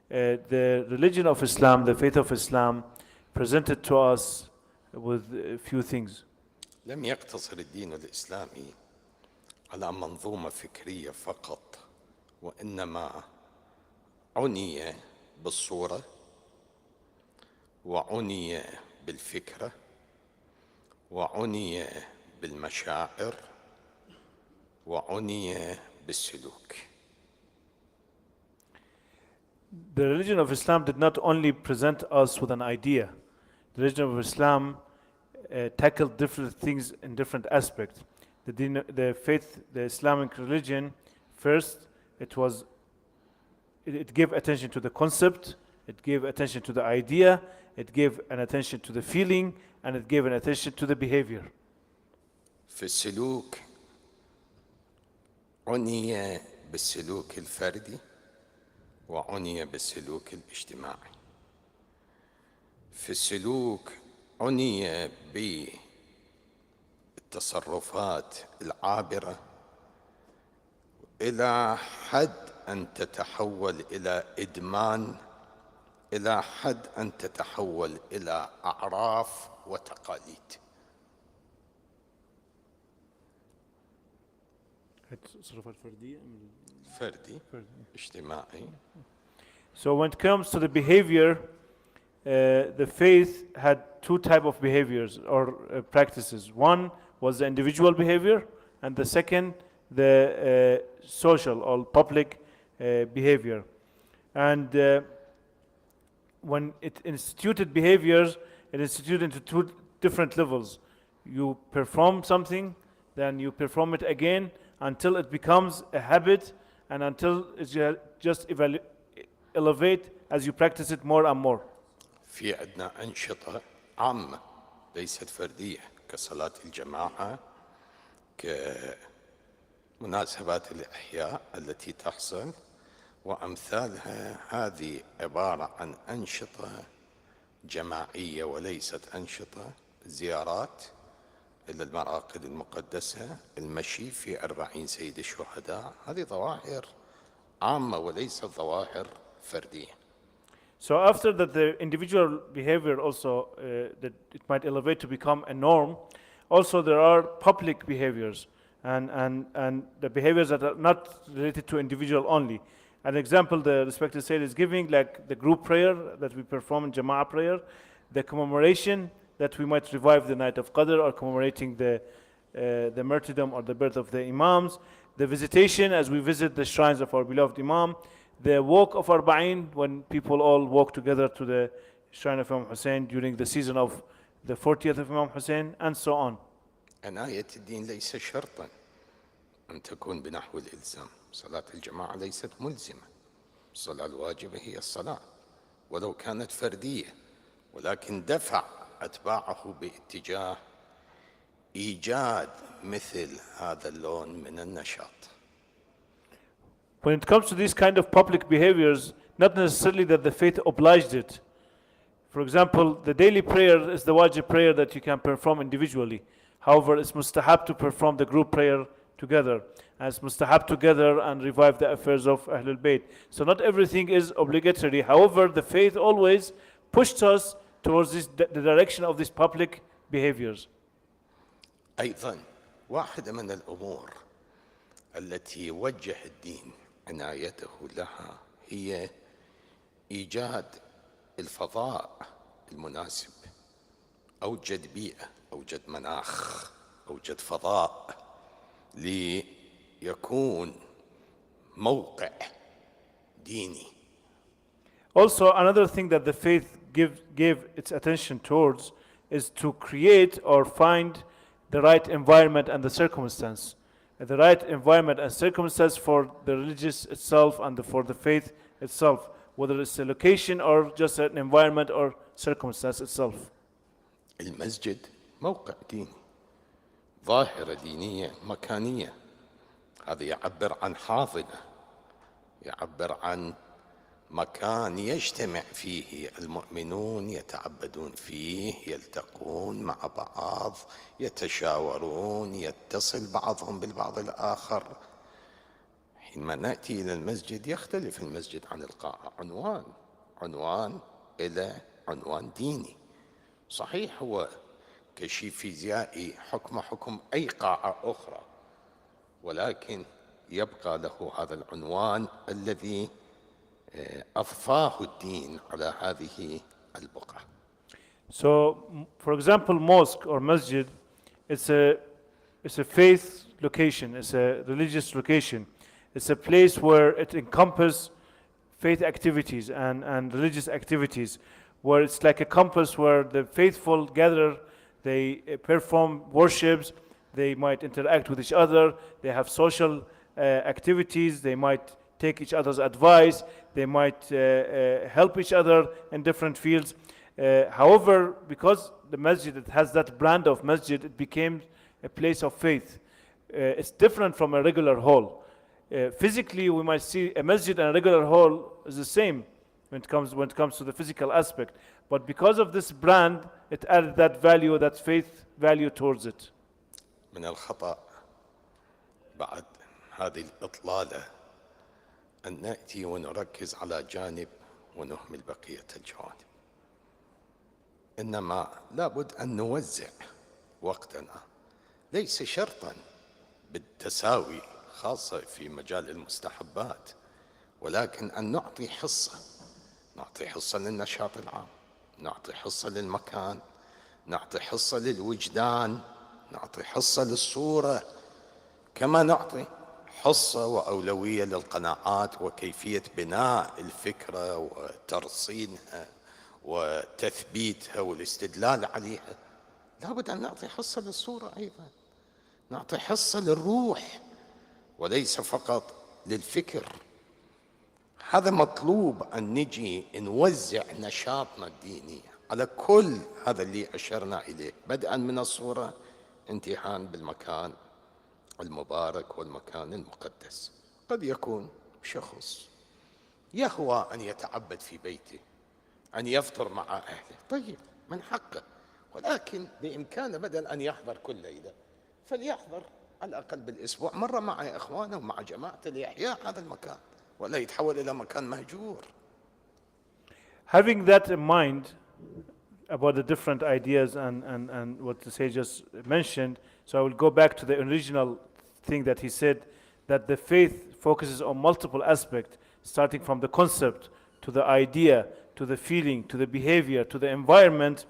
The religion of Islam, the faith of Islam, presented to us with a few things. لم يقتصر الدين الإسلامي على منظومة فكرية فقط، وإنما عني بالصورة، وعني بالفكرة، وعني بالمشاعر، وعني بالسلوك. The religion of Islam did not only present us with an idea. The religion of Islam tackled different things in different aspects. The faith, the Islamic religion, first, it gave attention to the concept, it gave attention to the idea, it gave an attention to the feeling, and it gave an attention to the behavior. في السلوك عني بالسلوك الفردي، وعني بالسلوك الاجتماعي. في السلوك عني بالتصرفات العابرة إلى حد أن تتحول إلى إدمان، إلى حد أن تتحول إلى أعراف وتقاليد. فردي، اجتماعي. So when it comes to the behavior, the faith had two types of behaviors or practices. One was the individual behavior, and the second, the social or public behavior. And when it instituted behaviors, it instituted into two different levels. You perform something, then you perform it again until it becomes a habit, and until it just elevate as you practice it more and more. في عندنا أنشطة عامة ليست فردية، كصلاة الجماعة، كمناسبات الإحياء التي تحصل وأمثالها. هذه عبارة عن أنشطة جماعية وليست أنشطة زيارات إلى المراقد المقدسة، المشي في 40 سيد الشهداء. هذه ظواهر عامة وليست ظواهر فردية. So after that, the individual behavior also, that it might elevate to become a norm, also there are public behaviors and the behaviors that are not related to individual only. An example the respected Sayyid is giving, like the group prayer that we perform in Jama'ah prayer, the commemoration that we might revive the night of Qadr, or commemorating the martyrdom or the birth of the Imams, the visitation as we visit the shrines of our beloved Imam, the walk of Arba'in when people all walk together to the shrine of Imam Hussein during the season of the 40th of Imam Hussein, and so on. عناية الدين ليس شرطا أن تكون بنحو الإلزام. صلاة الجماعة ليست ملزمة، الصلاة الواجبة هي الصلاة ولو كانت فردية، ولكن دفع أتباعه باتجاه إيجاد مثل هذا اللون من النشاط. When it comes to these kind of public behaviors, not necessarily that the faith obliged it. For example, the daily prayer is the wajib prayer that you can perform individually. However, it's mustahab to perform the group prayer together. And it's mustahab together and revive the affairs of Ahlul Bayt. So not everything is obligatory. However, the faith always pushed us towards the direction of these public behaviors. أيضا واحدة من الأمور التي وجه الدين عنايته لها هي إيجاد الفضاء المناسب. أوجد بيئة، أوجد مناخ، أوجد فضاء ليكون موقع ديني. Also, another thing that the faith gave its attention towards is to create or find the right environment and the circumstance. the right environment and circumstance for the religious itself and for the faith itself, whether it's a location or just an environment or circumstance itself. المسجد موقع ديني، ظاهرة دينية مكانية. هذا يعبر عن حاضنة، يعبر عن مكان يجتمع فيه المؤمنون، يتعبدون فيه، يلتقون مع بعض، يتشاورون، يتصل بعضهم بالبعض الآخر. حينما نأتي إلى المسجد يختلف المسجد عن القاعة، عنوان إلى عنوان ديني. صحيح هو كشيء فيزيائي حكم أي قاعة أخرى، ولكن يبقى له هذا العنوان الذي أضفاه الدين على هذه البقعة. So, for example, mosque or masjid, it's a faith location, it's a religious location. It's a place where it encompasses faith activities and religious activities, where it's like a compass where the faithful gather, they perform worships, they might interact with each other, they have social activities, they might take each other's advice, they might help each other in different fields. However, because the masjid, it has that brand of masjid, it became a place of faith. It's different from a regular hall. Physically, we might see a masjid and a regular hall is the same when it comes to the physical aspect. But because of this brand, it added that value, that faith value towards it. من الخطأ بعد هذه الإطلالة أن نأتي ونركز على جانب ونهمل بقية الجوانب. إنما لابد أن نوزع وقتنا، ليس شرطا بالتساوي خاصة في مجال المستحبات، ولكن أن نعطي حصة للنشاط العام، نعطي حصة للمكان، نعطي حصة للوجدان، نعطي حصة للصورة، كما نعطي حصة وأولوية للقناعات وكيفية بناء الفكرة وترصينها وتثبيتها والاستدلال عليها. لابد أن نعطي حصة للصورة أيضا، نعطي حصة للروح وليس فقط للفكر. هذا مطلوب أن نجي نوزع نشاطنا الديني على كل هذا اللي أشرنا إليه، بدءا من الصورة انتهاء بالمكان المبارك والمكان المقدس. قد يكون شخص يهوى أن يتعبد في بيته، أن يفطر مع أهله، طيب من حقه، ولكن بإمكانه بدل أن يحضر كل ليلة فليحضر على الأقل بالأسبوع مرة مع إخوانه ومع جماعته لإحياء هذا المكان، ولا يتحول إلى مكان مهجور. Having that in mind about the different ideas and what the sage just mentioned, so I will go back to the original thing that he said, that the faith focuses on multiple aspects, starting from the concept to the idea, to the feeling, to the behavior, to the environment.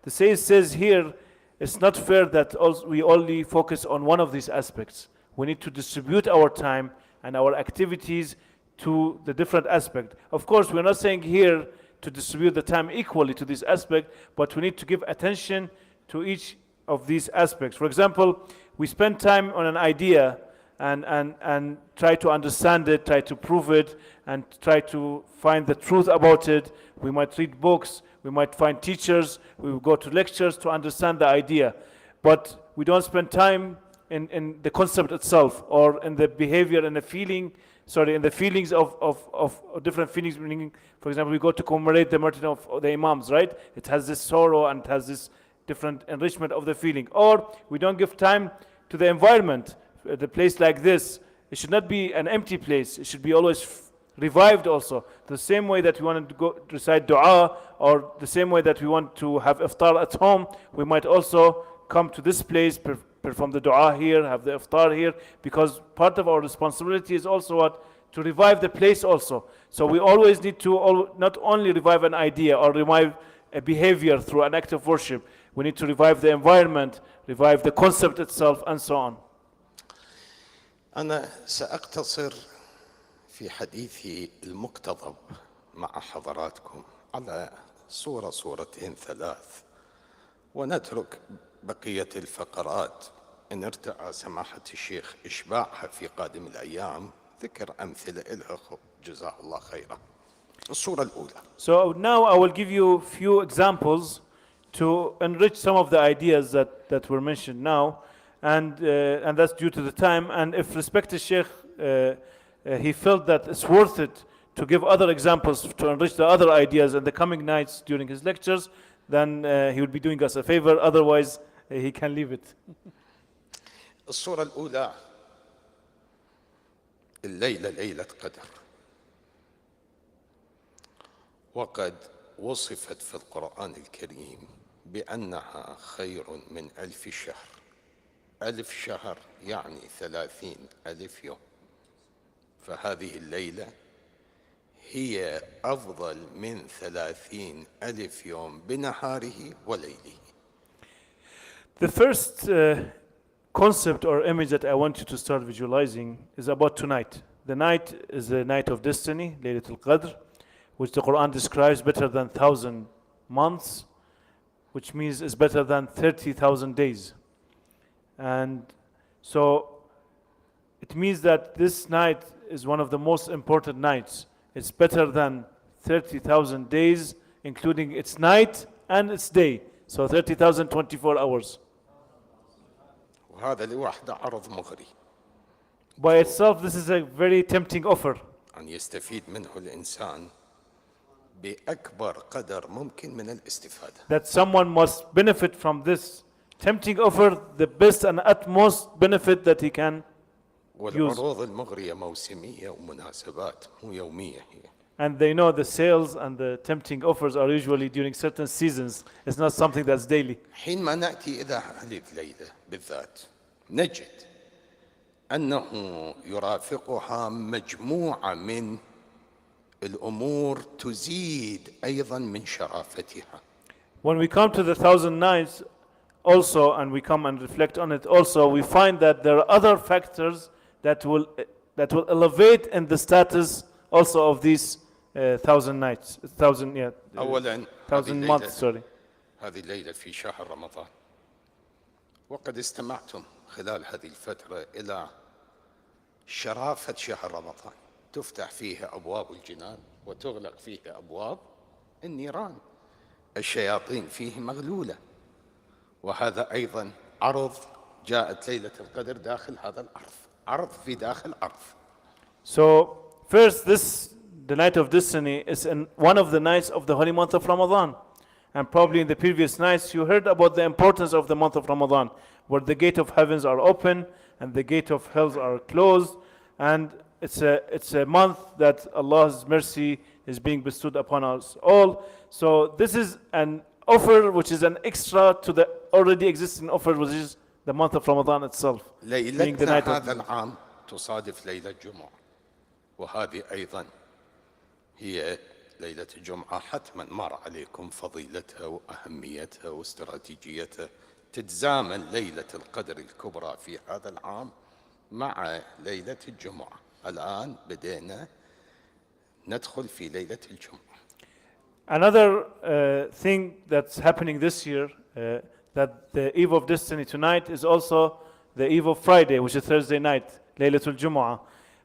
The sage says here, it's not fair that we only focus on one of these aspects. We need to distribute our time and our activities to the different aspects. Of course, we're not saying here to distribute the time equally to this aspect, but we need to give attention to each of these aspects. For example, we spend time on an idea and try to understand it, try to prove it, and try to find the truth about it. We might read books, we might find teachers, we will go to lectures to understand the idea. But we don't spend time in the concept itself or in the behavior and the feeling, in the feelings of different feelings. Meaning, for example, we go to commemorate the murder of the imams, right? It has this sorrow and it has this different enrichment of the feeling. Or we don't give time to the environment. The place like this, it should not be an empty place. It should be always revived also. The same way that we want to go to recite dua, or the same way that we want to have iftar at home, we might also come to this place, perform the dua here, have the iftar here, because part of our responsibility is also what? To revive the place also. So we always need to not only revive an idea or revive a behavior through an act of worship, we need to revive the environment, revive the concept itself, and so on. أنا سأقتصر في حديثي المقتضب مع حضراتكم على صورتين ثلاث، ونترك بقية الفقرات إن ارتأى سماحة الشيخ إشباعها في قادم الأيام ذكر أمثلة إلها جزاه الله خيرا. الصورة الأولى. So now I will give you few examples to enrich some of the ideas that were mentioned now, and that's due to the time. And if respected Sheikh, he felt that it's worth it to give other examples to enrich the other ideas in the coming nights during his lectures, then he would be doing us a favor. Otherwise, he can leave it. الصورة الأولى الليلة ليلة قدر، وقد وصفت في القرآن الكريم بأنها خير من 1000 شهر. 1000 شهر يعني 30,000 يوم، فهذه الليلة هي أفضل من 30,000 يوم بنهاره وليله. The first concept or image that I want you to start visualizing is about tonight. The night is the night of destiny, Laylatul Qadr, which the Quran describes better than 1,000 months, which means it's better than 30,000 days. And so it means that this night is one of the most important nights. It's better than 30,000 days, including its night and its day. So 30,000, 24 hours. وهذا لوحده عرض مغري. By itself, this is a very tempting offer. أن يستفيد منه الإنسان بأكبر قدر ممكن من الاستفادة. That someone must benefit from this tempting offer, the best and utmost benefit that he can use. والعروض المغرية موسمية ومناسبات مو يومية هي. And they know the sales and the tempting offers are usually during certain seasons. It's not something that's daily. حينما نأتي إلى هذه الليلة بالذات نجد أنه يرافقها مجموعة من الأمور تزيد أيضا من شرافتها. When we come to the 1,000 nights also, and we come and reflect on it also, we find that there are other factors that will elevate in the status also of these 1,000 nights, 1,000 أولا 1,000 months, sorry. هذه الليلة في شهر رمضان، وقد استمعتم خلال هذه الفترة إلى شرافة شهر رمضان. تفتح فيه أبواب الجنان وتغلق فيه أبواب النيران، الشياطين فيه مغلولة، وهذا أيضا عرض جاءت ليلة القدر داخل هذا العرض، عرض في داخل عرض. So first, the night of destiny is in one of the nights of the holy month of Ramadan. And probably in the previous nights you heard about the importance of the month of Ramadan, where the gate of heavens are open and the gate of hells are closed, and it's a month that Allah's mercy is being bestowed upon us all. So this is an offer which is an extra to the already existing offer, which is the month of Ramadan itself. Being the ليلتنا night هذا of العام تصادف ليلة جمعة، وهذه أيضا هي ليلة الجمعة حتما مر عليكم فضيلتها وأهميتها واستراتيجيتها. تتزامن ليلة القدر الكبرى في هذا العام مع ليلة الجمعة. الآن بدينا ندخل في ليلة الجمعة. Another thing that's happening this year, that the eve of destiny tonight is also the eve of Friday, which is Thursday night, Laylatul Jumu'ah,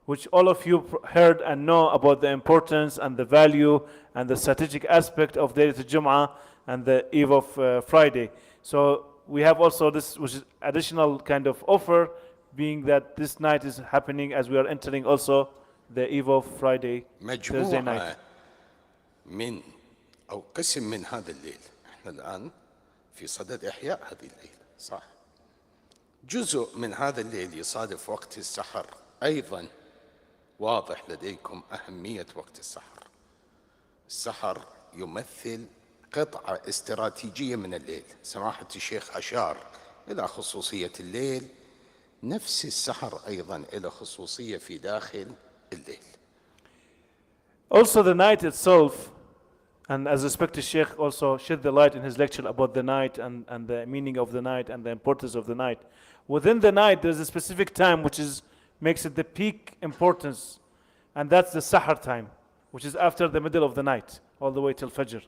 which all of you heard and know about the importance and the value and the strategic aspect of Laylatul Jumu'ah and the eve of Friday. So we have also this, which is additional kind of offer, being that this night is happening as we are entering also the eve of Friday, Thursday night. مجموعة من أو قسم من هذا الليل، احنا الآن في صدد إحياء هذه الليلة، صح؟ جزء من هذا الليل يصادف وقت السحر، أيضا واضح لديكم أهمية وقت السحر. السحر يمثل قطعة استراتيجية من الليل. سماحة الشيخ أشار إلى خصوصية الليل، نفس السحر أيضا إلى خصوصية في داخل الليل. Also the night itself, and as respected Sheikh also shed the light in his lecture about the night and the meaning of the night and the importance of the night. Within the night there's a specific time which makes it the peak importance, and that's the Sahar time, which is after the middle of the night all the way till Fajr.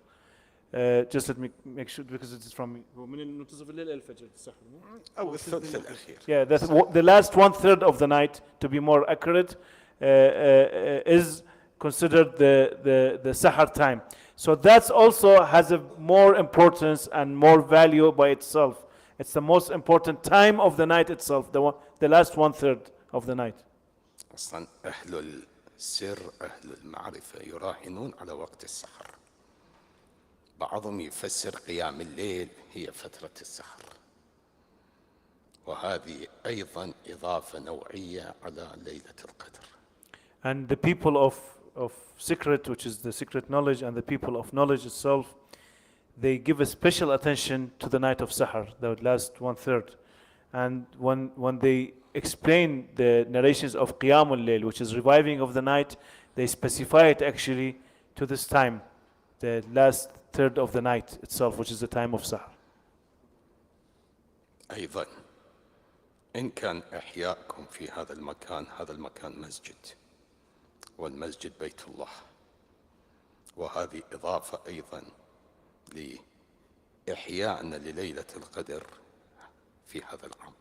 Just let me make sure because it is from من منتصف الليل إلى الفجر السحر. أو الثلث الأخير. Yeah, that's the last 1/3 of the night, to be more accurate, is considered the Sahar time. So that also has a more importance and more value by itself. It's the most important time of the night itself, the last 1/3 of the night. أصلا أهل السر أهل المعرفة يراهنون على وقت السحر. بعضهم يفسر قيام الليل هي فترة السحر، وهذه أيضا إضافة نوعية على ليلة القدر. And the people of secret, which is the secret knowledge, and the people of knowledge itself, they give a special attention to the night of Sahar, the last 1/3. And when they explain the narrations of Qiyamul Layl, which is reviving of the night, they specify it actually to this time, the last third of the night itself, which is the time of Sahar. أيضا إن كان إحياءكم في هذا المكان مسجد، والمسجد بيت الله، وهذه إضافة أيضا لإحيائنا لليلة القدر في هذا العام.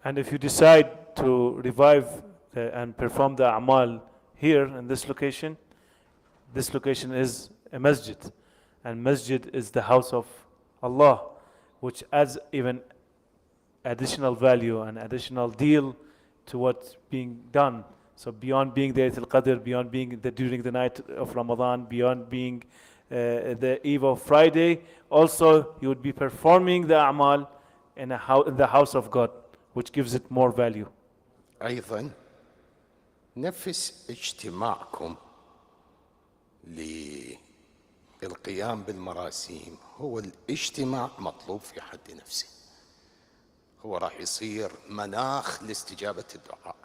And if you decide to revive and perform the a'mal here in this location is a masjid. And masjid is the house of Allah, which adds even additional value and additional deal to what's being done. So beyond being the Laylatul Qadr, beyond being during the night of Ramadan, beyond being the eve of Friday, also you would be performing the a'mal in the house of God, which gives it more value. أيضا نفس اجتماعكم للقيام بالمراسيم هو الاجتماع مطلوب في حد نفسه. هو راح يصير مناخ لاستجابة الدعاء.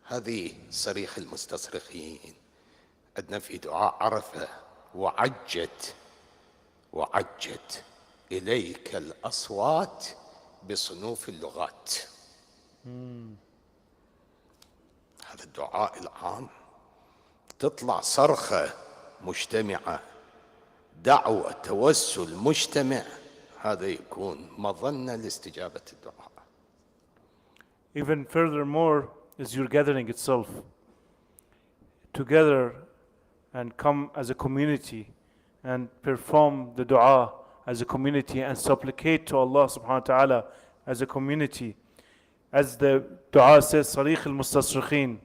هذه صريخ المستصرخين. عندنا في دعاء عرفة وعجت إليك الأصوات بصنوف اللغات. هذا الدعاء العام تطلع صرخة مجتمعة، دعوة توسل مجتمع، هذا يكون مظنة لاستجابة الدعاء. Even furthermore is your gathering itself together and come as a community and perform the dua as a community and supplicate to Allah subhanahu wa ta'ala as a community. As the dua says, Sarikh al-Mustasrikhin,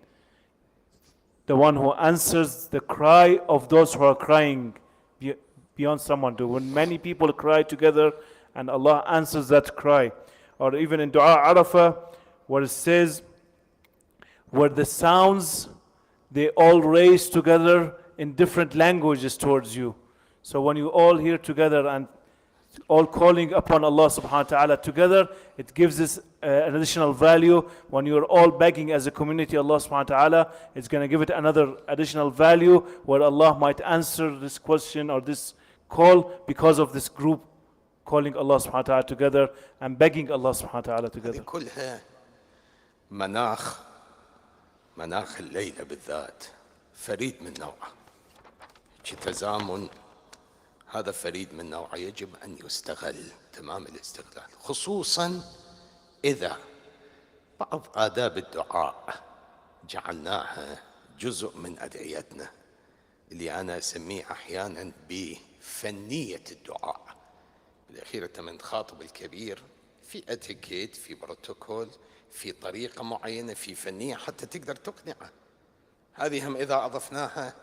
the one who answers the cry of those who are crying beyond someone. When many people cry together and Allah answers that cry. Or even in Dua Arafah, where it says, where the sounds, they all raise together in different languages towards you. So when you all hear together and all calling upon Allah subhanahu wa ta'ala together, it gives us an additional value. When you're all begging as a community Allah subhanahu wa ta'ala, it's going to give it another additional value where Allah might answer this question or this call because of this group calling Allah subhanahu wa ta'ala together and begging Allah subhanahu wa ta'ala together. هذه كلها مناخ الليلة بالذات فريد من نوعه. تزامن هذا فريد من نوعه يجب أن يستغل تمام الاستغلال، خصوصا إذا بعض آداب الدعاء جعلناها جزء من أدعيتنا اللي أنا أسميه أحيانا بفنية الدعاء. بالأخير أنت من تخاطب الكبير في أتيكيت، في بروتوكول، في طريقة معينة، في فنية حتى تقدر تقنعه. هذه هم إذا أضفناها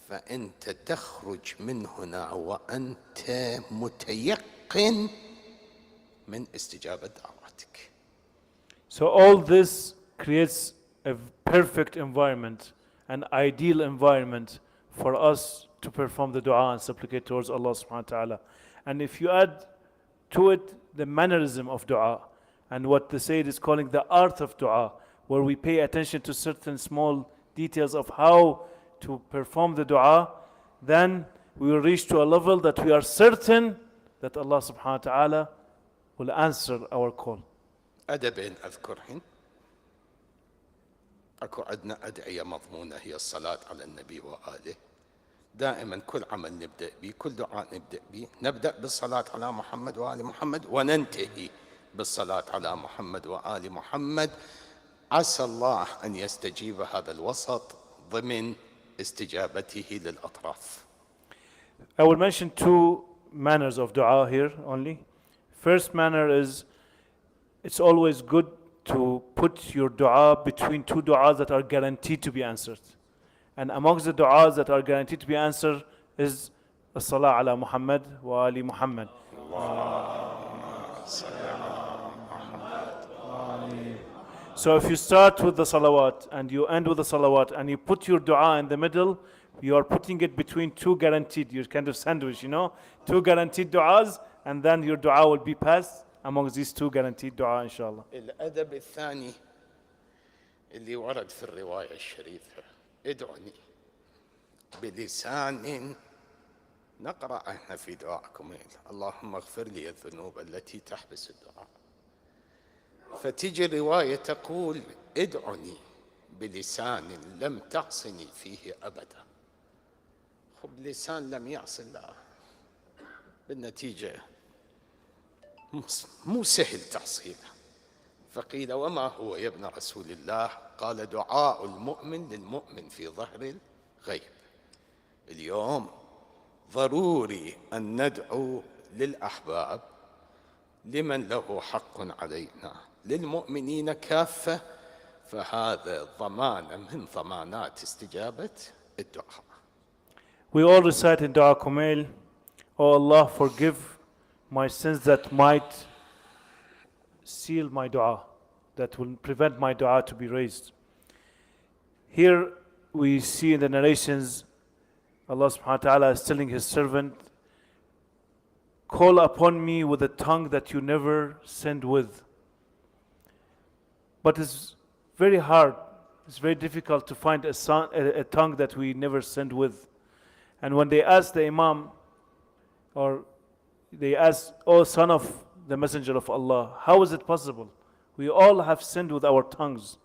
فأنت تخرج من هنا وأنت متيقن من استجابة دعواتك. So all this creates a perfect environment, an ideal environment for us to perform the dua and supplicate towards Allah subhanahu wa ta'ala. And if you add to it the mannerism of dua and what the Sayyid is calling the art of dua, where we pay attention to certain small details of how to perform the dua, then we will reach to a level that we are certain that Allah subhanahu wa ta'ala will answer our call. أدبين أذكرهن. أكو عندنا أدعية مضمونة هي الصلاة على النبي وآله دائما كل عمل نبدأ به، كل دعاء نبدأ به، نبدأ بالصلاة على محمد وآل محمد وننتهي بالصلاة على محمد وآل محمد. عسى الله أن يستجيب هذا الوسط ضمن استجابته للأطراف. I will mention two manners of dua here only. First manner is, it's always good to put your dua between two du'as that are guaranteed to be answered. And amongst the du'as that are guaranteed to be answered is as-salah ala Muhammad wa ali Muhammad. So if you start with the salawat and you end with the salawat and you put your dua in the middle, you are putting it between two guaranteed, you're kind of sandwich, two guaranteed du'as, and then your dua will be passed amongst these two guaranteed dua, inshallah. الأدب الثاني اللي ورد في الرواية الشريفة: ادعني بلسان، نقرأ احنا في دعاءكم اللهم اغفر لي الذنوب التي تحبس الدعاء، فتجي الرواية تقول ادعني بلسان لم تعصني فيه أبدا. خب لسان لم يعص الله، بالنتيجة مو سهل تحصيله. فقيل وما هو يا ابن رسول الله؟ قال دعاء المؤمن للمؤمن في ظهر الغيب. اليوم ضروري أن ندعو للأحباب، لمن له حق علينا، للمؤمنين كافة، فهذا ضمان من ضمانات استجابة الدعاء. We all recite in Dua Kumail, "Oh Allah, forgive my sins that might seal my dua, that will prevent my dua to be raised." Here we see in the narrations, Allah subhanahu wa ta'ala is telling His servant, "Call upon me with a tongue that you never sinned with." But it's very hard, it's very difficult to find a tongue that we never sinned with. And when they asked the Imam, or they asked, "O son of the Messenger of Allah, how is it possible? We all have sinned with our tongues."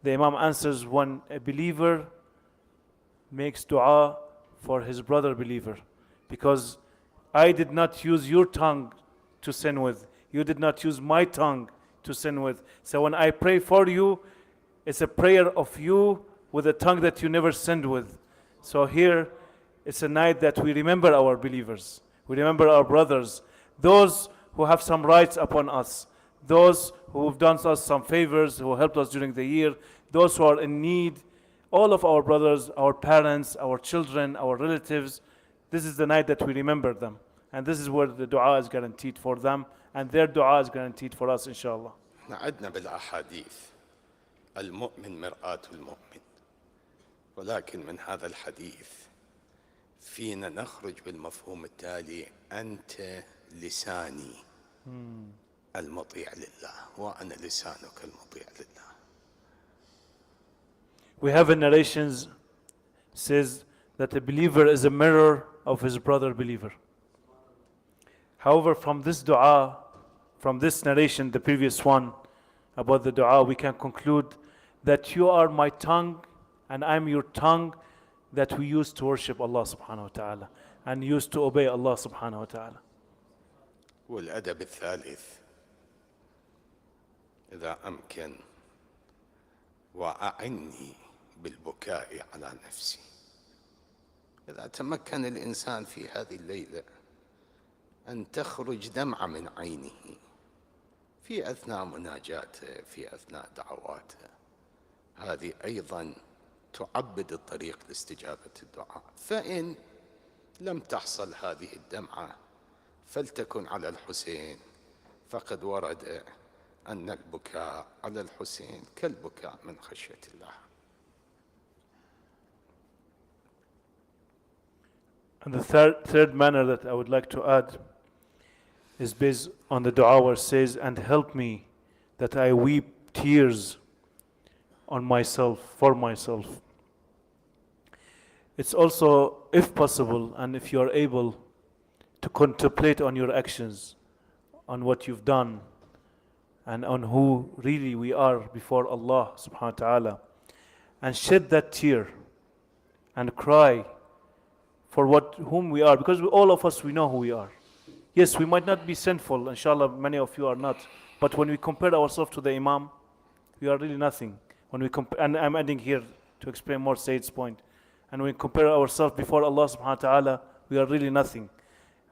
The Imam answers, when a believer makes dua for his brother believer, because I did not use your tongue to sin with, you did not use my tongue to sin with. So when I pray for you, it's a prayer of you with a tongue that you never sinned with. So here, it's a night that we remember our believers, we remember our brothers, those who have some rights upon us, those who have done us some favors, who helped us during the year, those who are in need, all of our brothers, our parents, our children, our relatives. This is the night that we remember them. And this is where the dua is guaranteed for them, and their dua is guaranteed for us, inshallah. عدنا بالأحاديث المؤمن مرآة المؤمن، ولكن من هذا الحديث فينا نخرج بالمفهوم التالي: أنت لساني المطيع لله وأنا لسانك المطيع لله. We have in narrations says that a believer is a mirror of his brother believer. However, from this dua, from this narration, the previous one about the dua, we can conclude that you are my tongue and I'm your tongue that we use to worship Allah subhanahu wa ta'ala and use to obey Allah subhanahu wa ta'ala. والأدب الثالث إذا أمكن: وأعني بالبكاء على نفسي. إذا تمكن الإنسان في هذه الليلة أن تخرج دمعة من عينه في أثناء مناجاته، في أثناء دعواته، هذه أيضا تعبد الطريق لاستجابة الدعاء. فإن لم تحصل هذه الدمعة فلتكن على الحسين، فقد ورد أن البكاء على الحسين كالبكاء من خشية الله. And the third manner that I would like to add is based on the dua where it says, "And help me that I weep tears on myself, for myself." It's also, if possible, and if you are able, to contemplate on your actions, on what you've done, and on who really we are before Allah subhanahu wa ta'ala, and shed that tear and cry for whom we are, because all of us, we know who we are. Yes, we might not be sinful, inshallah, many of you are not, but when we compare ourselves to the Imam, we are really nothing. When we and I'm ending here to explain more Sayyid's point. And when we compare ourselves before Allah subhanahu wa ta'ala, we are really nothing.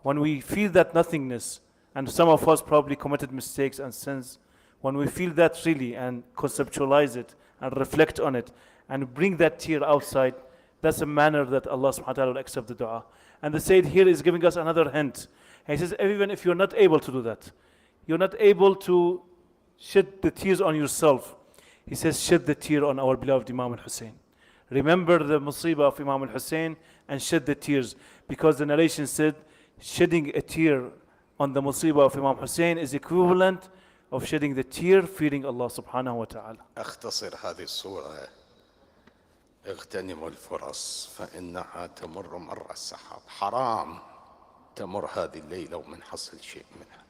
When we feel that nothingness, and some of us probably committed mistakes and sins, when we feel that really and conceptualize it and reflect on it and bring that tear outside, that's a manner that Allah subhanahu wa ta'ala will accept the dua. And the Sayyid here is giving us another hint. He says, even if you're not able to do that, you're not able to shed the tears on yourself, he says, shed the tear on our beloved Imam al-Hussein. Remember the musibah of Imam al-Hussein and shed the tears, because the narration said, shedding a tear on the musibah of Imam Hussein is equivalent of shedding the tear fearing Allah subhanahu wa ta'ala. أختصر هذه الصورة. اغتنموا الفرص فإنها تمر مر السحاب. حرام تمر هذه الليلة ومن حصل شيء منها.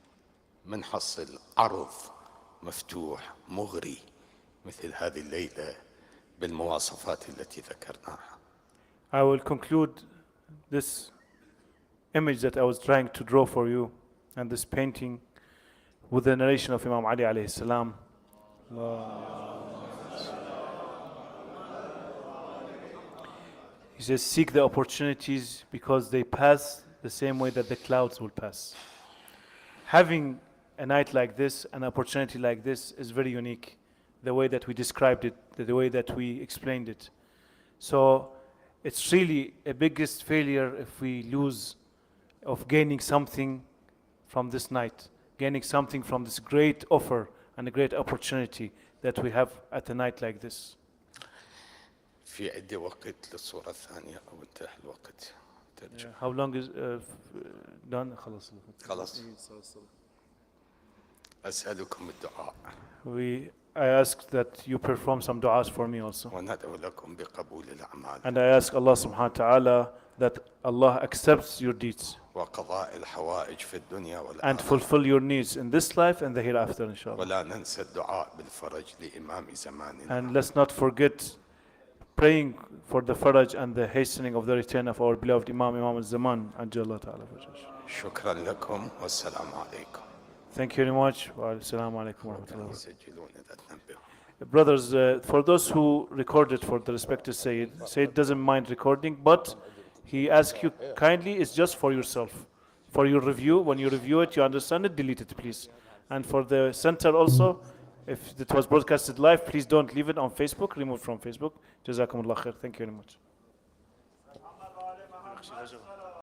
من حصل عرض مفتوح مغري مثل هذه الليلة بالمواصفات التي ذكرناها. I will conclude this image that I was trying to draw for you and this painting with the narration of Imam Ali alayhi salam. He says, seek the opportunities because they pass the same way that the clouds will pass. Having a night like this, an opportunity like this is very unique. The way that we described it, the way that we explained it. So it's really a biggest failure if we lose of gaining something from this night, gaining something from this great offer and a great opportunity that we have at a night like this. في عندي وقت للصورة الثانية أو انتهى الوقت ترجع. How long is done? خلاص. أسألكم الدعاء. I ask that you perform some du'as for me also. وندعو لكم بقبول الأعمال. And I ask Allah subhanahu wa ta'ala that Allah accepts your deeds وقضاء الحوائج في الدنيا and والآخرة. fulfill your needs in this life and the hereafter, inshallah. ولا ننسى الدعاء بالفرج لإمام زماننا. And let's not forget praying for the faraj and the hastening of the return of our beloved Imam al-Zaman. Ajalla ta'ala. شكرا لكم والسلام عليكم. Thank you very much. Wa assalamu alaikum wa rahmatullahi wa barakatuh. يسجلون إذا تنبهوا. Brothers, for those who recorded for the respected Sayyid doesn't mind recording, but he asks you kindly, it's just for yourself. For your review, when you review it, you understand it, delete it, please. And for the center also, if it was broadcasted live, please don't leave it on Facebook, remove from Facebook. Jazakumullah khair. Thank you very much.